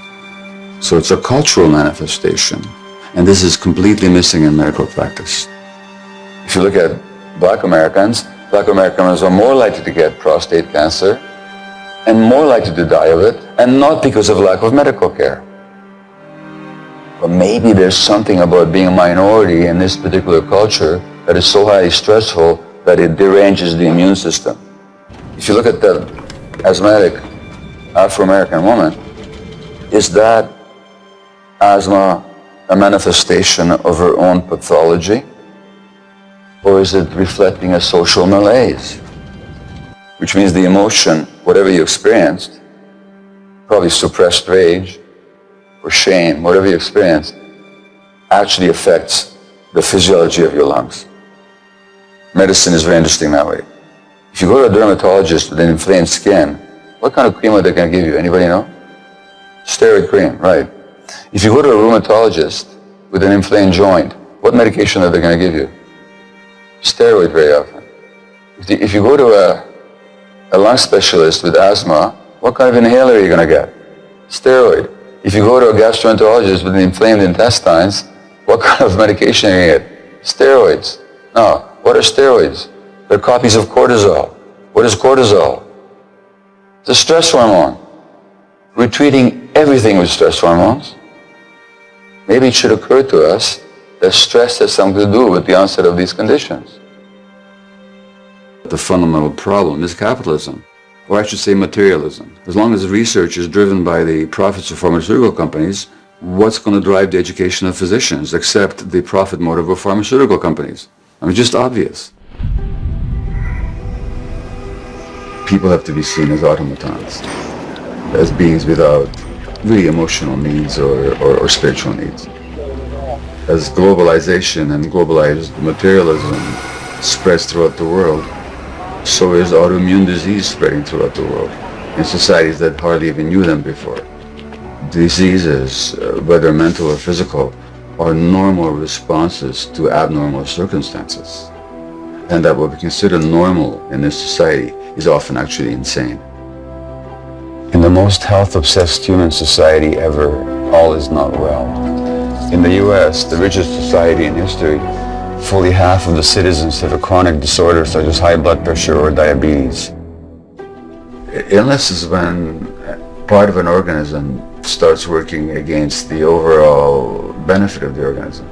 Speaker 1: So it's a cultural manifestation. And this is completely missing in medical practice. If you look at Black Americans are more likely to get prostate cancer and more likely to die of it, and not because of lack of medical care. But maybe there's something about being a minority in this particular culture that is so highly stressful that it deranges the immune system. If you look at the asthmatic Afro-American woman, is that asthma a manifestation of her own pathology? Or is it reflecting a social malaise? Which means the emotion, whatever you experienced, probably suppressed rage or shame, whatever you experienced, actually affects the physiology of your lungs. Medicine is very interesting that way. If you go to a dermatologist with an inflamed skin, what kind of cream are they going to give you? Anybody know? Steroid cream, right. If you go to a rheumatologist with an inflamed joint, what medication are they going to give you? Steroid very often. If you go to a lung specialist with asthma, what kind of inhaler are you going to get? Steroid. If you go to a gastroenterologist with inflamed intestines, what kind of medication are you going to get? Steroids. Now, what are steroids? They're copies of cortisol. What is cortisol? It's a stress hormone. We're treating everything with stress hormones. Maybe it should occur to us that stress has something to do with the onset of these conditions. The fundamental problem is capitalism, or I should say materialism. As long as research is driven by the profits of pharmaceutical companies, what's going to drive the education of physicians except the profit motive of pharmaceutical companies? I mean, just obvious. People have to be seen as automatons, as beings without really emotional needs or spiritual needs. As globalization and globalized materialism spreads throughout the world, so is autoimmune disease spreading throughout the world in societies that hardly even knew them before. Diseases, whether mental or physical, are normal responses to abnormal circumstances. And that what we consider normal in this society is often actually insane. In the most health-obsessed human society ever, all is not well. In the US, the richest society in history, fully half of the citizens have a chronic disorder such as high blood pressure or diabetes. Illness is when part of an organism starts working against the overall benefit of the organism.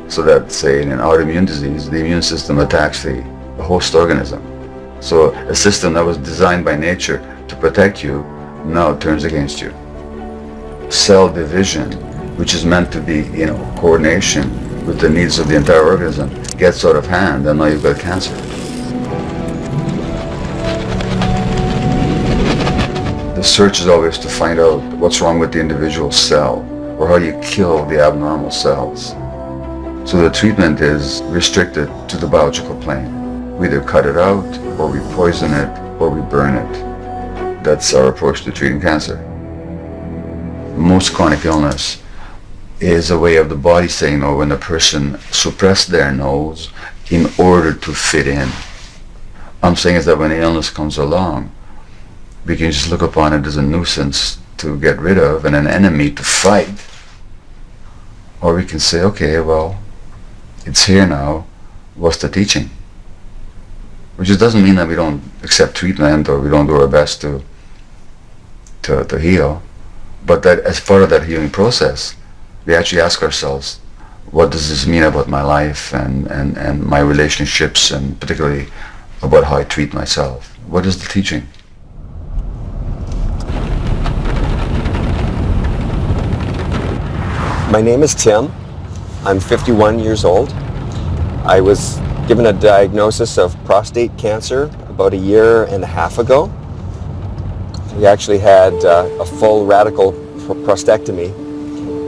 Speaker 1: So that, say, in an autoimmune disease, the immune system attacks the host organism. So a system that was designed by nature to protect you now turns against you. Cell division, which is meant to be, coordination with the needs of the entire organism, gets out of hand, and now you've got cancer. The search is always to find out what's wrong with the individual cell, or how do you kill the abnormal cells. So the treatment is restricted to the biological plane. We either cut it out, or we poison it, or we burn it. That's our approach to treating cancer. Most chronic illness is a way of the body saying no when the person suppressed their nose in order to fit in. I'm saying is that when the illness comes along, we can just look upon it as a nuisance to get rid of and an enemy to fight. Or we can say, okay, well, it's here now, what's the teaching? Which just doesn't mean that we don't accept treatment or we don't do our best to heal, but that as part of that healing process, we actually ask ourselves, what does this mean about my life and my relationships, and particularly about how I treat myself? What is the teaching?
Speaker 2: My name is Tim. I'm 51 years old. I was given a diagnosis of prostate cancer about 1.5 years ago. We actually had a full radical prostatectomy.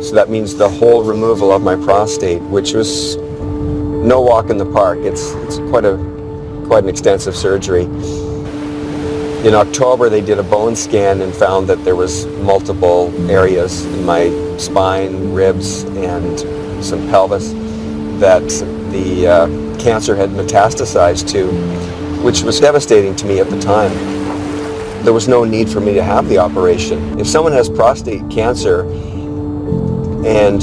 Speaker 2: So that means the whole removal of my prostate, which was no walk in the park. It's quite an extensive surgery. In October, they did a bone scan and found that there was multiple areas in my spine, ribs, and some pelvis that the cancer had metastasized to, which was devastating to me at the time. There was no need for me to have the operation. If someone has prostate cancer and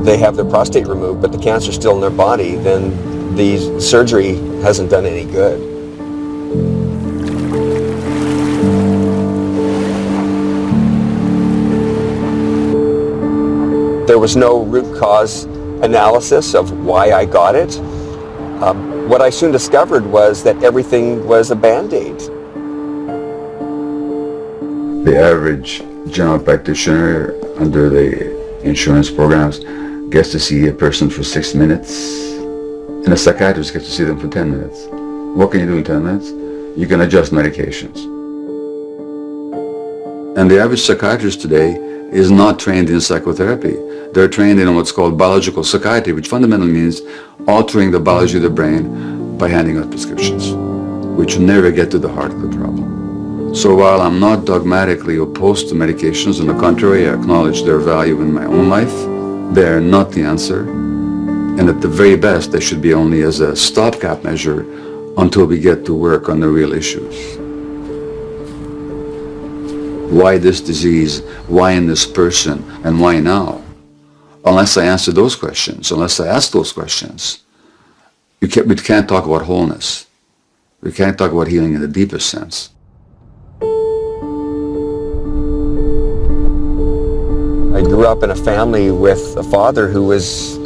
Speaker 2: they have their prostate removed, but the cancer's still in their body, then the surgery hasn't done any good. There was no root cause analysis of why I got it. What I soon discovered was that everything was a Band-Aid.
Speaker 1: The average general practitioner under the insurance programs gets to see a person for 6 minutes, and a psychiatrist gets to see them for 10 minutes. What can you do in 10 minutes? You can adjust medications. And the average psychiatrist today is not trained in psychotherapy. They're trained in what's called biological psychiatry, which fundamentally means altering the biology of the brain by handing out prescriptions, which never get to the heart of the problem. So while I'm not dogmatically opposed to medications, on the contrary, I acknowledge their value in my own life, they're not the answer. And at the very best, they should be only as a stopgap measure until we get to work on the real issues. Why this disease? Why in this person? And why now? Unless I answer those questions, unless I ask those questions, we can't talk about wholeness. We can't talk about healing in the deepest sense.
Speaker 2: I grew up in a family with a father who was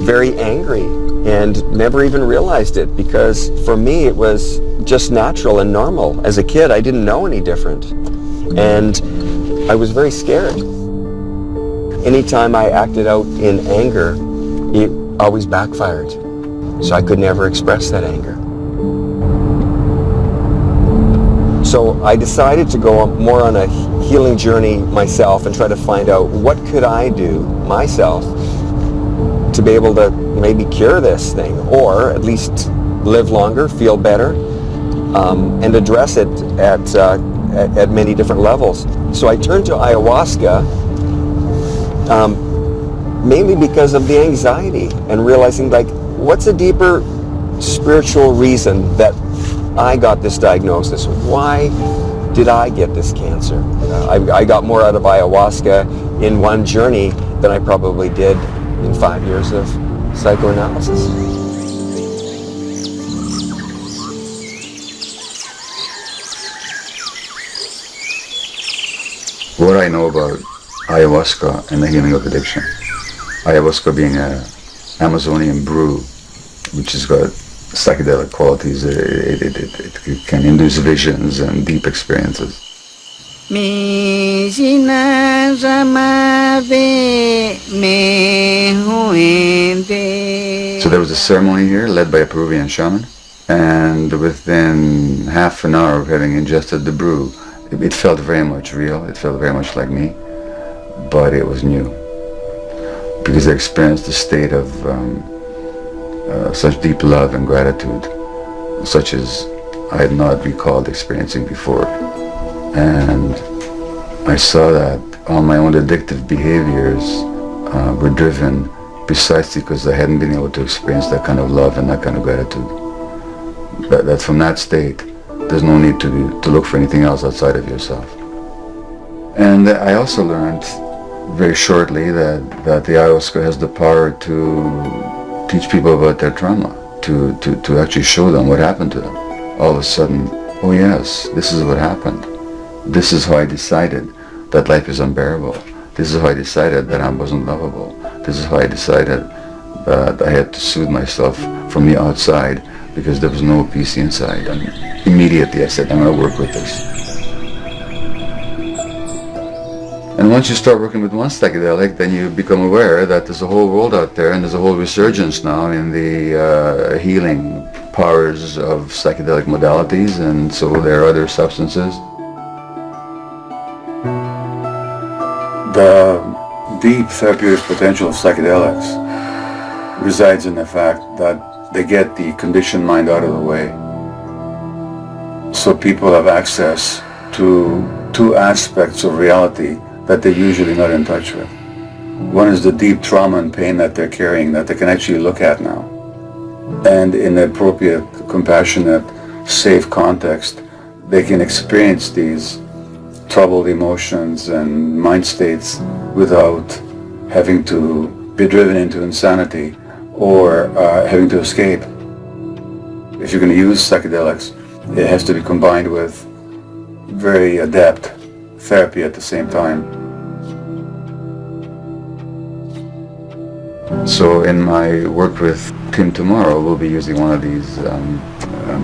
Speaker 2: very angry and never even realized it, because for me it was just natural and normal. As a kid, I didn't know any different. And I was very scared. Anytime I acted out in anger, it always backfired. So I could never express that anger. So I decided to go more on a healing journey myself and try to find out what could I do myself to be able to maybe cure this thing, or at least live longer, feel better, and address it at many different levels. So I turned to ayahuasca mainly because of the anxiety and realizing, like, what's a deeper spiritual reason that I got this diagnosis? Why did I get this cancer? I got more out of ayahuasca in one journey than I probably did in 5 years of psychoanalysis.
Speaker 1: What I know about ayahuasca and the healing of addiction. Ayahuasca being an Amazonian brew, which has got psychedelic qualities. It can induce visions and deep experiences. So there was a ceremony here led by a Peruvian shaman, and within half an hour of having ingested the brew, it felt very much real. It felt very much like me, but it was new, because I experienced a state of such deep love and gratitude, such as I had not recalled experiencing before. And I saw that all my own addictive behaviors were driven precisely because I hadn't been able to experience that kind of love and that kind of gratitude. That from that state, there's no need to look for anything else outside of yourself. And I also learned very shortly that the ayahuasca has the power to teach people about their trauma, to actually show them what happened to them. All of a sudden, oh yes, this is what happened. This is how I decided that life is unbearable. This is how I decided that I wasn't lovable. This is how I decided that I had to soothe myself from the outside because there was no peace inside. And immediately I said, I'm going to work with this. And once you start working with one psychedelic, then you become aware that there's a whole world out there, and there's a whole resurgence now in the healing powers of psychedelic modalities, and so there are other substances. The deep therapeutic potential of psychedelics resides in the fact that they get the conditioned mind out of the way. So people have access to two aspects of reality that they're usually not in touch with. One is the deep trauma and pain that they're carrying that they can actually look at now. And in the appropriate, compassionate, safe context, they can experience these troubled emotions and mind states without having to be driven into insanity or having to escape. If you're going to use psychedelics, it has to be combined with very adept therapy at the same time. So in my work with Tim tomorrow, we'll be using one of these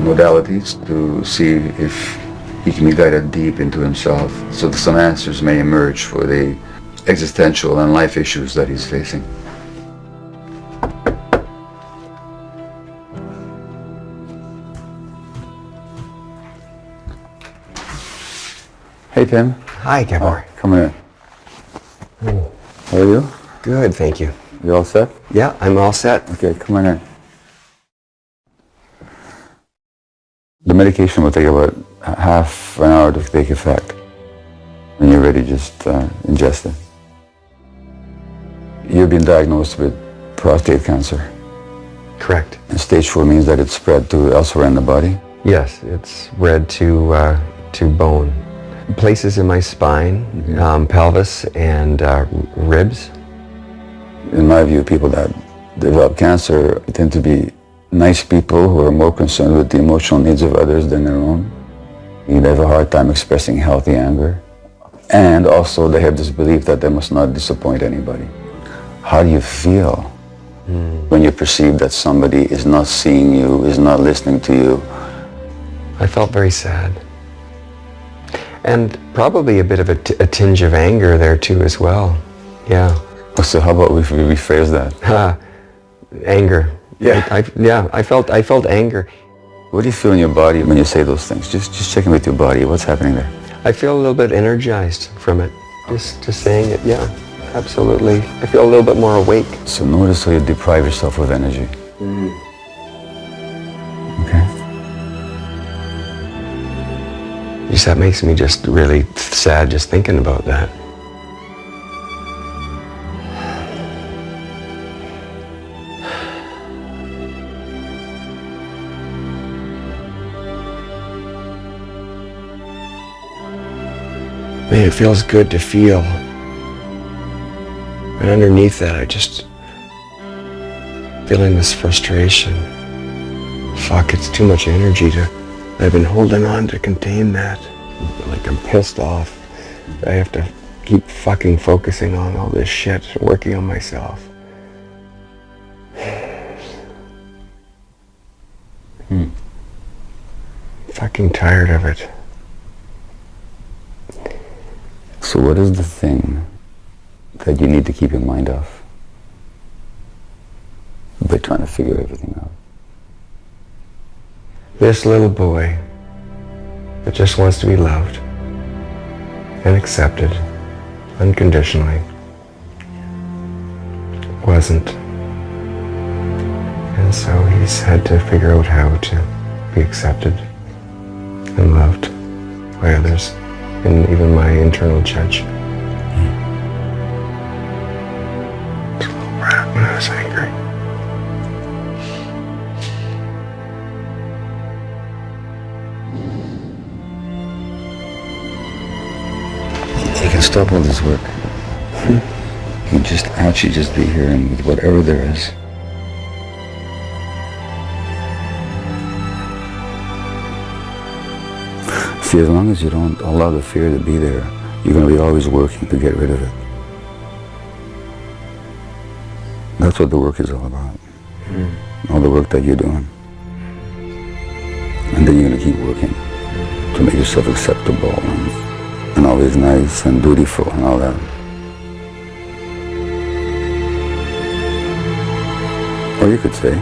Speaker 1: modalities to see if he can be guided deep into himself, so that some answers may emerge for the existential and life issues that he's facing. Hey Tim.
Speaker 2: Hi, Gabor.
Speaker 1: Come in. How are you?
Speaker 2: Good, thank you.
Speaker 1: You all set?
Speaker 2: Yeah, I'm all set.
Speaker 1: Okay, come on in. The medication will take about half an hour to take effect. When you're ready, just ingest it. You've been diagnosed with prostate cancer.
Speaker 2: Correct.
Speaker 1: And stage 4 means that it's spread to elsewhere in the body?
Speaker 2: Yes, it's spread to bone. Places in my spine, pelvis, and ribs.
Speaker 1: In my view, people that develop cancer tend to be nice people who are more concerned with the emotional needs of others than their own. They have a hard time expressing healthy anger. And also they have this belief that they must not disappoint anybody. How do you feel when you perceive that somebody is not seeing you, is not listening to you?
Speaker 2: I felt very sad. And probably a bit of a tinge of anger there too as well. Yeah.
Speaker 1: So how about we rephrase that?
Speaker 2: Anger.
Speaker 1: Yeah.
Speaker 2: I felt anger.
Speaker 1: What do you feel in your body when you say those things? Just check in with your body. What's happening there?
Speaker 2: I feel a little bit energized from it. Just saying it, yeah. Absolutely. I feel a little bit more awake.
Speaker 1: So notice how you deprive yourself of energy. Okay.
Speaker 2: Just that makes me just really sad just thinking about that. Man, it feels good to feel. And underneath that, I just feeling this frustration. Fuck, it's too much energy I've been holding on to contain that. Like I'm pissed off. I have to keep fucking focusing on all this shit, working on myself. Fucking tired of it.
Speaker 1: So what is the thing that you need to keep your mind off by trying to figure everything out?
Speaker 2: This little boy that just wants to be loved and accepted unconditionally wasn't. And so he's had to figure out how to be accepted and loved by others, and even my internal judge. It's a little brat when I was angry.
Speaker 1: You can stop all this work. You can just actually just be here and with whatever there is. See, as long as you don't allow the fear to be there, you're going to be always working to get rid of it. That's what the work is all about. All the work that you're doing. And then you're going to keep working to make yourself acceptable and always nice and dutiful and all that. Or you could say,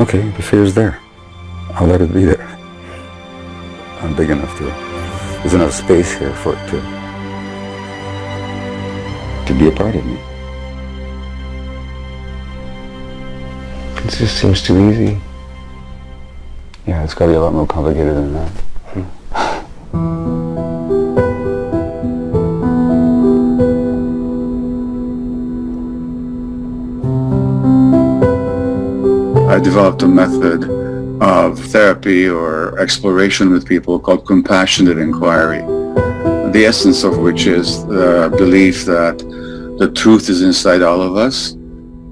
Speaker 1: okay, the fear's there. I'll let it be there. I'm big enough to, there's enough space here for it to be a part of me.
Speaker 2: It just seems too easy.
Speaker 1: Yeah, it's got to be a lot more complicated than that. I developed a method of therapy or exploration with people called compassionate inquiry, the essence of which is the belief that the truth is inside all of us.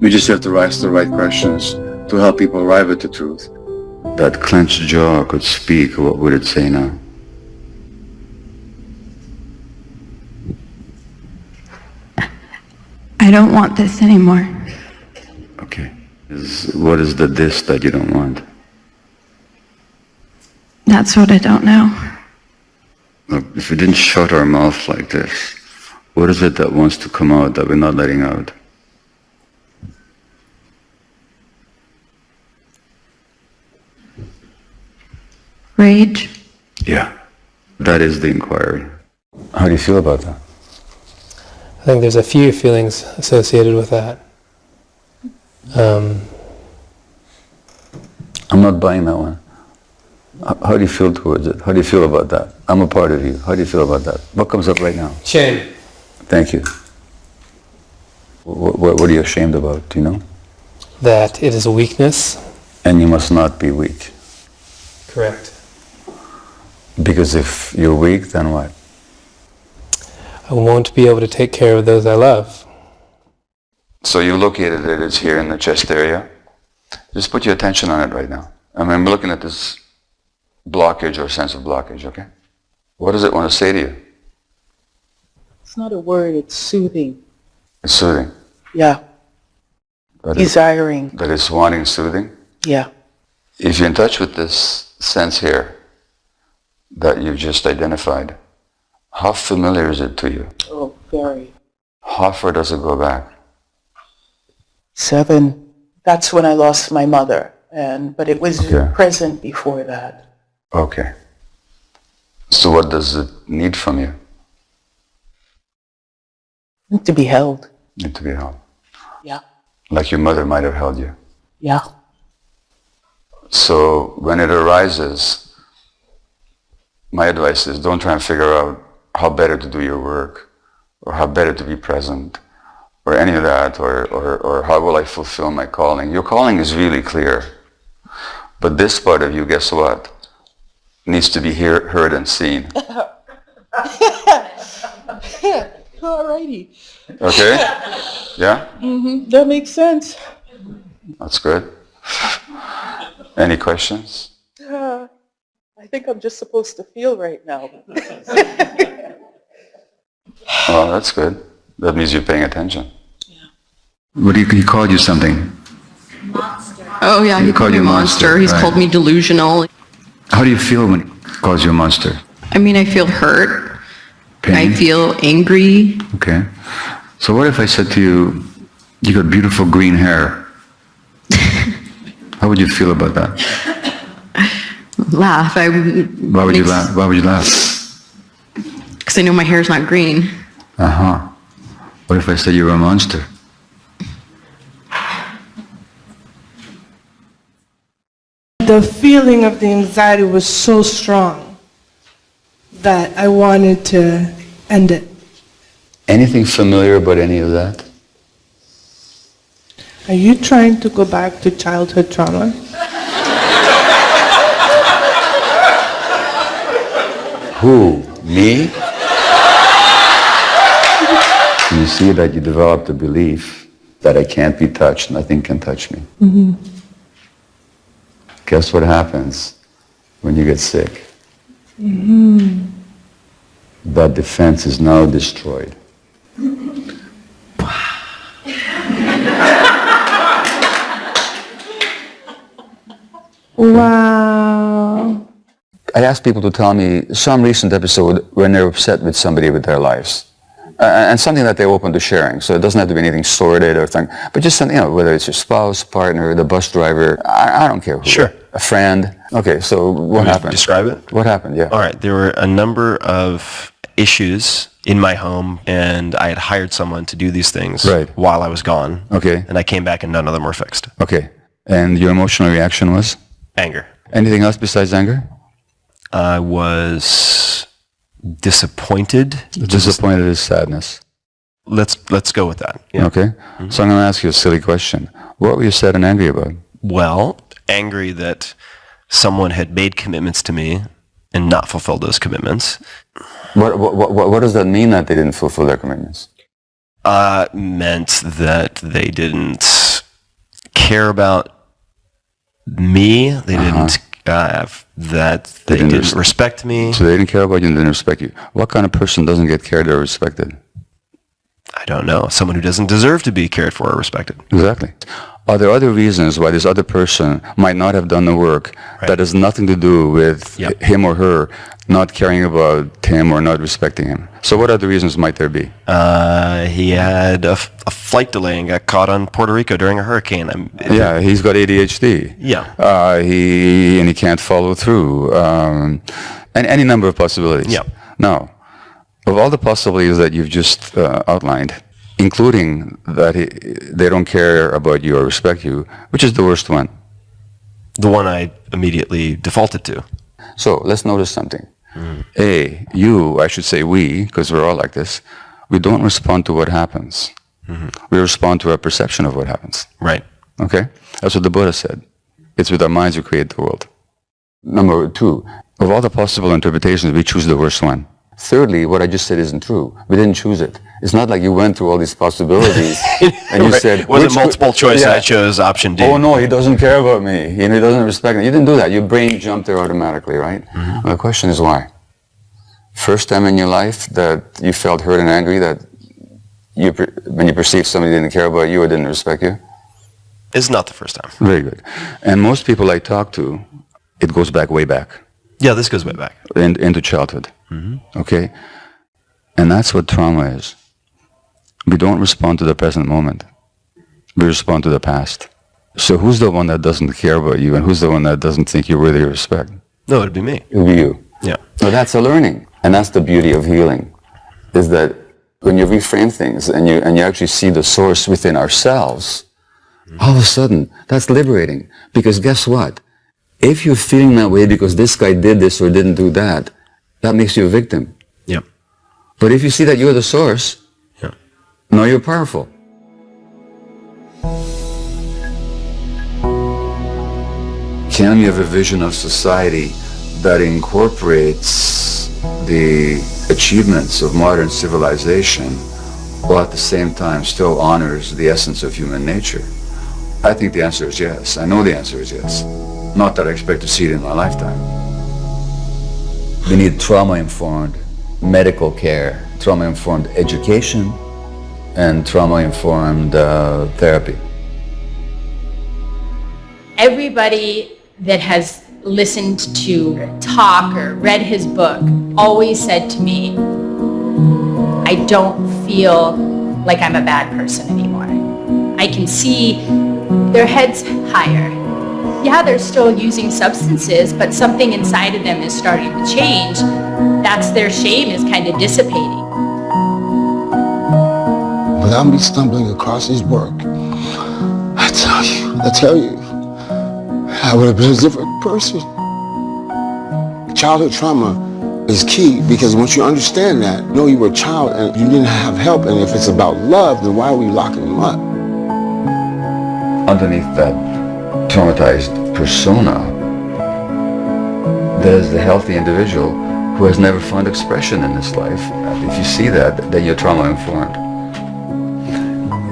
Speaker 1: We just have to ask the right questions to help people arrive at the truth. That clenched jaw could speak, what would it say now?
Speaker 8: I don't want this anymore.
Speaker 1: Okay. What is the this that you don't want?
Speaker 8: That's what I don't know.
Speaker 1: Look, if we didn't shut our mouth like this, what is it that wants to come out that we're not letting out?
Speaker 8: Rage.
Speaker 1: Yeah, that is the inquiry. How do you feel about that?
Speaker 10: I think there's a few feelings associated with that.
Speaker 1: I'm not buying that one. How do you feel towards it? How do you feel about that? I'm a part of you. How do you feel about that? What comes up right now?
Speaker 10: Shame.
Speaker 1: Thank you. What are you ashamed about? Do you know?
Speaker 10: That it is a weakness.
Speaker 1: And you must not be weak.
Speaker 10: Correct.
Speaker 1: Because if you're weak, then what?
Speaker 10: I won't be able to take care of those I love.
Speaker 1: So you located it, it's here in the chest area. Just put your attention on it right now. I mean, I'm looking at this blockage or sense of blockage, okay? What does it want to say to you?
Speaker 19: It's not a word, it's soothing.
Speaker 1: It's soothing.
Speaker 19: Yeah. Desiring.
Speaker 1: That it's wanting soothing?
Speaker 19: Yeah.
Speaker 1: If you're in touch with this sense here that you've just identified, how familiar is it to you?
Speaker 19: Oh, very.
Speaker 1: How far does it go back?
Speaker 19: 7. That's when I lost my mother, but it was present before that.
Speaker 1: Okay. So what does it need from you?
Speaker 19: To be held.
Speaker 1: Need to be held.
Speaker 19: Yeah.
Speaker 1: Like your mother might have held you.
Speaker 19: Yeah.
Speaker 1: So when it arises, my advice is don't try and figure out how better to do your work, or how better to be present, or any of that, or how will I fulfill my calling. Your calling is really clear. But this part of you, guess what? Needs to be heard and seen.
Speaker 19: Alrighty.
Speaker 1: Okay? Yeah?
Speaker 19: That makes sense.
Speaker 1: That's good. Any questions?
Speaker 19: I think I'm just supposed to feel right now.
Speaker 1: Oh, that's good. That means you're paying attention. Yeah. What do he called you something?
Speaker 22: Monster. Oh yeah, he called me
Speaker 1: monster.
Speaker 22: He's
Speaker 1: right.
Speaker 22: called me delusional.
Speaker 1: How do you feel when he calls you a monster?
Speaker 22: I mean, I feel hurt.
Speaker 1: Pain?
Speaker 22: I feel angry.
Speaker 1: Okay. So what if I said to you, you got beautiful green hair? How would you feel about that?
Speaker 22: Laugh.
Speaker 1: Why would you laugh? Why would you laugh?
Speaker 22: Because I know my hair's not green.
Speaker 1: Uh-huh. What if I said you were a monster?
Speaker 23: The feeling of the anxiety was so strong that I wanted to end it.
Speaker 1: Anything familiar about any of that?
Speaker 23: Are you trying to go back to childhood trauma?
Speaker 1: Who? Me? You see that you developed a belief that I can't be touched, nothing can touch me.
Speaker 23: Mm-hmm.
Speaker 1: Guess what happens when you get sick?
Speaker 23: Mm-hmm.
Speaker 1: That defense is now destroyed.
Speaker 23: Wow.
Speaker 1: I ask people to tell me some recent episode when they're upset with somebody with their lives. And something that they're open to sharing. So it doesn't have to be anything sordid or thing, but just something, whether it's your spouse, partner, the bus driver, I don't care who.
Speaker 24: Sure.
Speaker 1: A friend. Okay, so what happened?
Speaker 24: Describe it?
Speaker 1: What happened, yeah.
Speaker 24: All right, there were a number of issues in my home, and I had hired someone to do these things while I was gone.
Speaker 1: Okay.
Speaker 24: And I came back and none of them were fixed.
Speaker 1: Okay. And your emotional reaction was?
Speaker 24: Anger.
Speaker 1: Anything else besides anger?
Speaker 24: I was disappointed.
Speaker 1: Disappointed is sadness.
Speaker 24: Let's go with that. Yeah.
Speaker 1: Okay. Mm-hmm. So I'm going to ask you a silly question. What were you sad and angry about?
Speaker 24: Well, angry that someone had made commitments to me and not fulfilled those commitments.
Speaker 1: What does that mean that they didn't fulfill their commitments?
Speaker 24: Meant that they didn't care about me. They didn't they didn't respect me.
Speaker 1: So they didn't care about you and didn't respect you. What kind of person doesn't get cared or respected?
Speaker 24: I don't know. Someone who doesn't deserve to be cared for or respected.
Speaker 1: Exactly. Are there other reasons why this other person might not have done the work that has nothing to do with him or her not caring about him or not respecting him? So what other reasons might there be?
Speaker 24: He had a flight delay and got caught on Puerto Rico during a hurricane.
Speaker 1: Yeah, he's got ADHD.
Speaker 24: Yeah.
Speaker 1: He can't follow through. And any number of possibilities.
Speaker 24: Yeah.
Speaker 1: Now, of all the possibilities that you've just outlined, including that they don't care about you or respect you, which is the worst one?
Speaker 24: The one I immediately defaulted to.
Speaker 1: So let's notice something. I should say we, because we're all like this, we don't respond to what happens. We respond to our perception of what happens.
Speaker 24: Right.
Speaker 1: Okay? That's what the Buddha said. It's with our minds we create the world. Number 2, of all the possible interpretations, we choose the worst one. Thirdly, what I just said isn't true. We didn't choose it. It's not like you went through all these possibilities and you said...
Speaker 24: It wasn't multiple choice and I chose option D.
Speaker 1: Oh no, he doesn't care about me. He doesn't respect me. You didn't do that. Your brain jumped there automatically, right? Well, the question is why? First time in your life that you felt hurt and angry that when you perceived somebody didn't care about you or didn't respect you?
Speaker 24: It's not the first time.
Speaker 1: Very good. And most people I talk to, it goes back way back.
Speaker 24: Yeah, this goes way back.
Speaker 1: Into childhood. Okay? And that's what trauma is. We don't respond to the present moment. We respond to the past. So who's the one that doesn't care about you and who's the one that doesn't think you're worthy of respect?
Speaker 24: No, it'd be me.
Speaker 1: It'll be you.
Speaker 24: Yeah.
Speaker 1: So that's a learning. And that's the beauty of healing, is that when you reframe things and you actually see the source within ourselves, all of a sudden, that's liberating. Because guess what? If you're feeling that way because this guy did this or didn't do that, that makes you a victim.
Speaker 24: Yep.
Speaker 1: But if you see that you're the source, now you're powerful. Can we have a vision of society that incorporates the achievements of modern civilization while at the same time still honors the essence of human nature? I think the answer is yes. I know the answer is yes. Not that I expect to see it in my lifetime. We need trauma-informed medical care, trauma-informed education, and trauma-informed therapy.
Speaker 20: Everybody that has listened to talk or read his book always said to me, I don't feel like I'm a bad person anymore. I can see their heads higher. Yeah, they're still using substances, but something inside of them is starting to change. That's their shame is kind of dissipating.
Speaker 17: Without me stumbling across his work, I tell you, I would have been a different person. Childhood trauma is key because once you understand that, you know you were a child and you didn't have help, and if it's about love, then why are we locking them up?
Speaker 1: Underneath that traumatized persona, there's the healthy individual who has never found expression in this life. If you see that, then you're trauma-informed.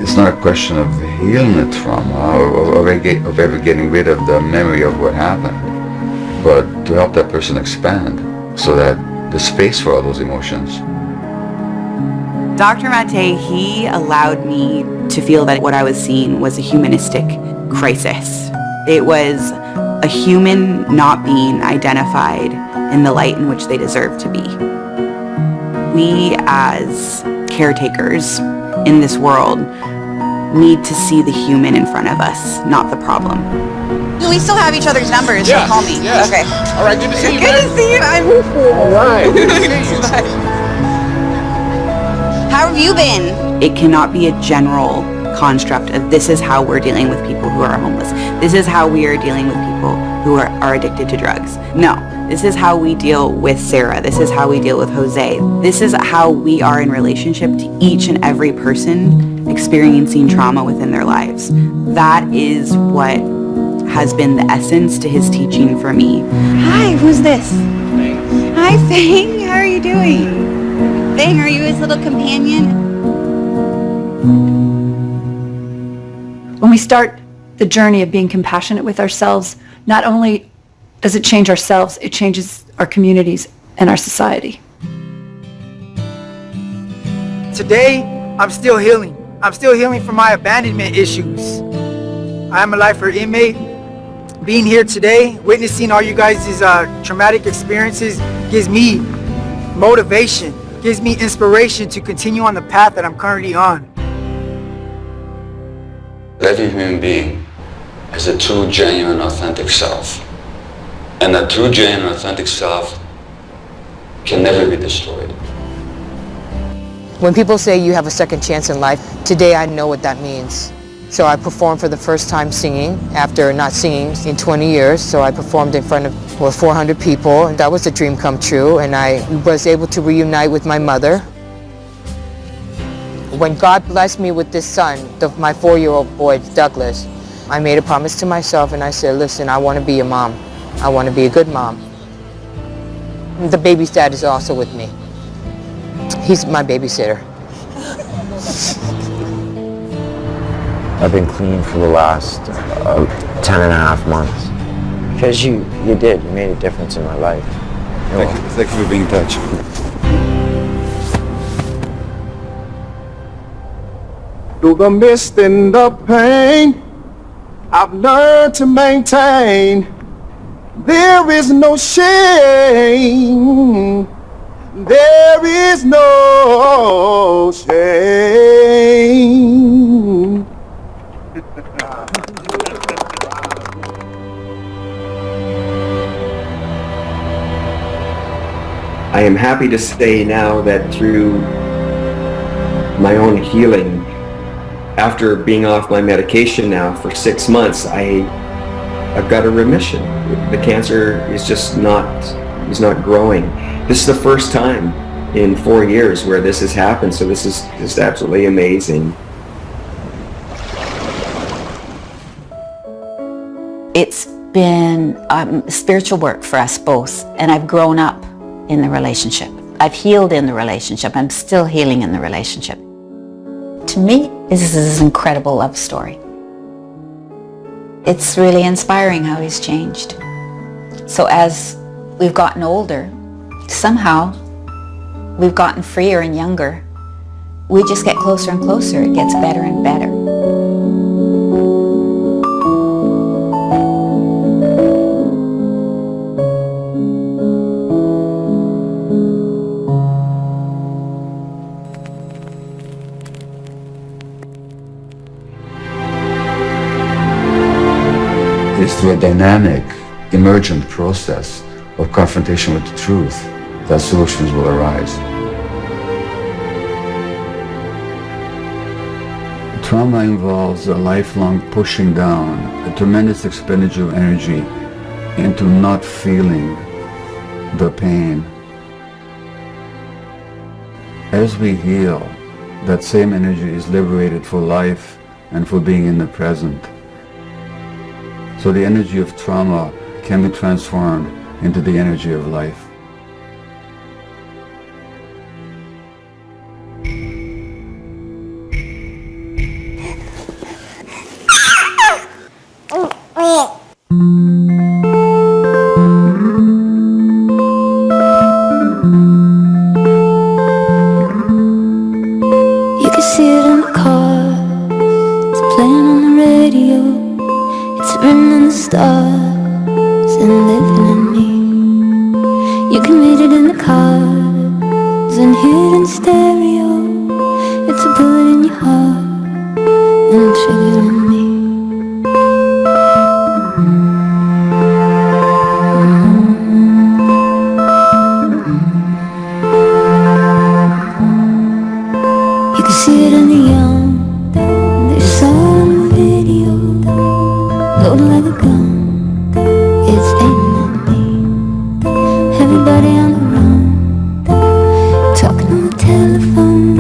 Speaker 1: It's not a question of healing the trauma or of ever getting rid of the memory of what happened, but to help that person expand so that there's space for all those emotions.
Speaker 18: Dr. Mate, he allowed me to feel that what I was seeing was a humanistic crisis. It was a human not being identified in the light in which they deserve to be. We as caretakers in this world need to see the human in front of us, not the problem.
Speaker 3: We still have each other's numbers, so call me.
Speaker 6: Yes.
Speaker 3: Okay.
Speaker 6: All right, good to see you,
Speaker 3: Good to see you. I'm
Speaker 6: All right, good to see you.
Speaker 3: How have you been?
Speaker 18: It cannot be a general construct of this is how we're dealing with people who are homeless. This is how we are dealing with people who are addicted to drugs. No, this is how we deal with Sarah. This is how we deal with Jose. This is how we are in relationship to each and every person experiencing trauma within their lives. That is what has been the essence to his teaching for me.
Speaker 3: Hi, who's this? Hi, Fang. How are you doing? Fang, are you his little companion?
Speaker 8: When we start the journey of being compassionate with ourselves, not only does it change ourselves, it changes our communities and our society.
Speaker 4: Today, I'm still healing. I'm still healing from my abandonment issues. I'm a lifer inmate. Being here today, witnessing all you guys' traumatic experiences gives me motivation, gives me inspiration to continue on the path that I'm currently on.
Speaker 1: Every human being has a true, genuine, authentic self. And that true, genuine, authentic self can never be destroyed.
Speaker 13: When people say you have a second chance in life, today I know what that means. So I performed for the first time singing after not singing in 20 years. So I performed in front of 400 people, and that was a dream come true. And I was able to reunite with my mother. When God blessed me with this son, my 4-year-old boy, Douglas, I made a promise to myself and I said, listen, I want to be a mom. I want to be a good mom. The baby's dad is also with me. He's my babysitter.
Speaker 14: I've been clean for the last 10 and a half months. Because you made a difference in my life.
Speaker 1: Thank you for being in touch.
Speaker 9: Through the mist and the pain, I've learned to maintain. There is no shame. There is no shame.
Speaker 2: I am happy to say now that through my own healing, after being off my medication now for 6 months, I've got a remission. The cancer is just not growing. This is the first time in 4 years where this has happened, so this is just absolutely amazing.
Speaker 11: It's been spiritual work for us both, and I've grown up in the relationship. I've healed in the relationship. I'm still healing in the relationship. To me, this is an incredible love story. It's really inspiring how he's changed. So as we've gotten older, somehow we've gotten freer and younger. We just get closer and closer. It gets better and better.
Speaker 1: It's through a dynamic, emergent process of confrontation with the truth that solutions will arise. Trauma involves a lifelong pushing down, a tremendous expenditure of energy into not feeling the pain. As we heal, that same energy is liberated for life and for being in the present. So the energy of trauma can be transformed into the energy of life.
Speaker 5: You can see it in the car, it's playing on the radio, it's written in the stars and living in me. You can read it in the cards and hear it in stereo. It's a bullet in your heart and a trigger in me. You can see it in the young, they saw it on the video, loaded like a gun, it's aiming at me. Everybody on the run, talking on the telephone,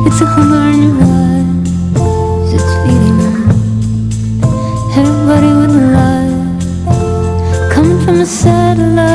Speaker 5: It's a hunger in your eyes, it's feeding them. Everybody with a light, coming from a satellite.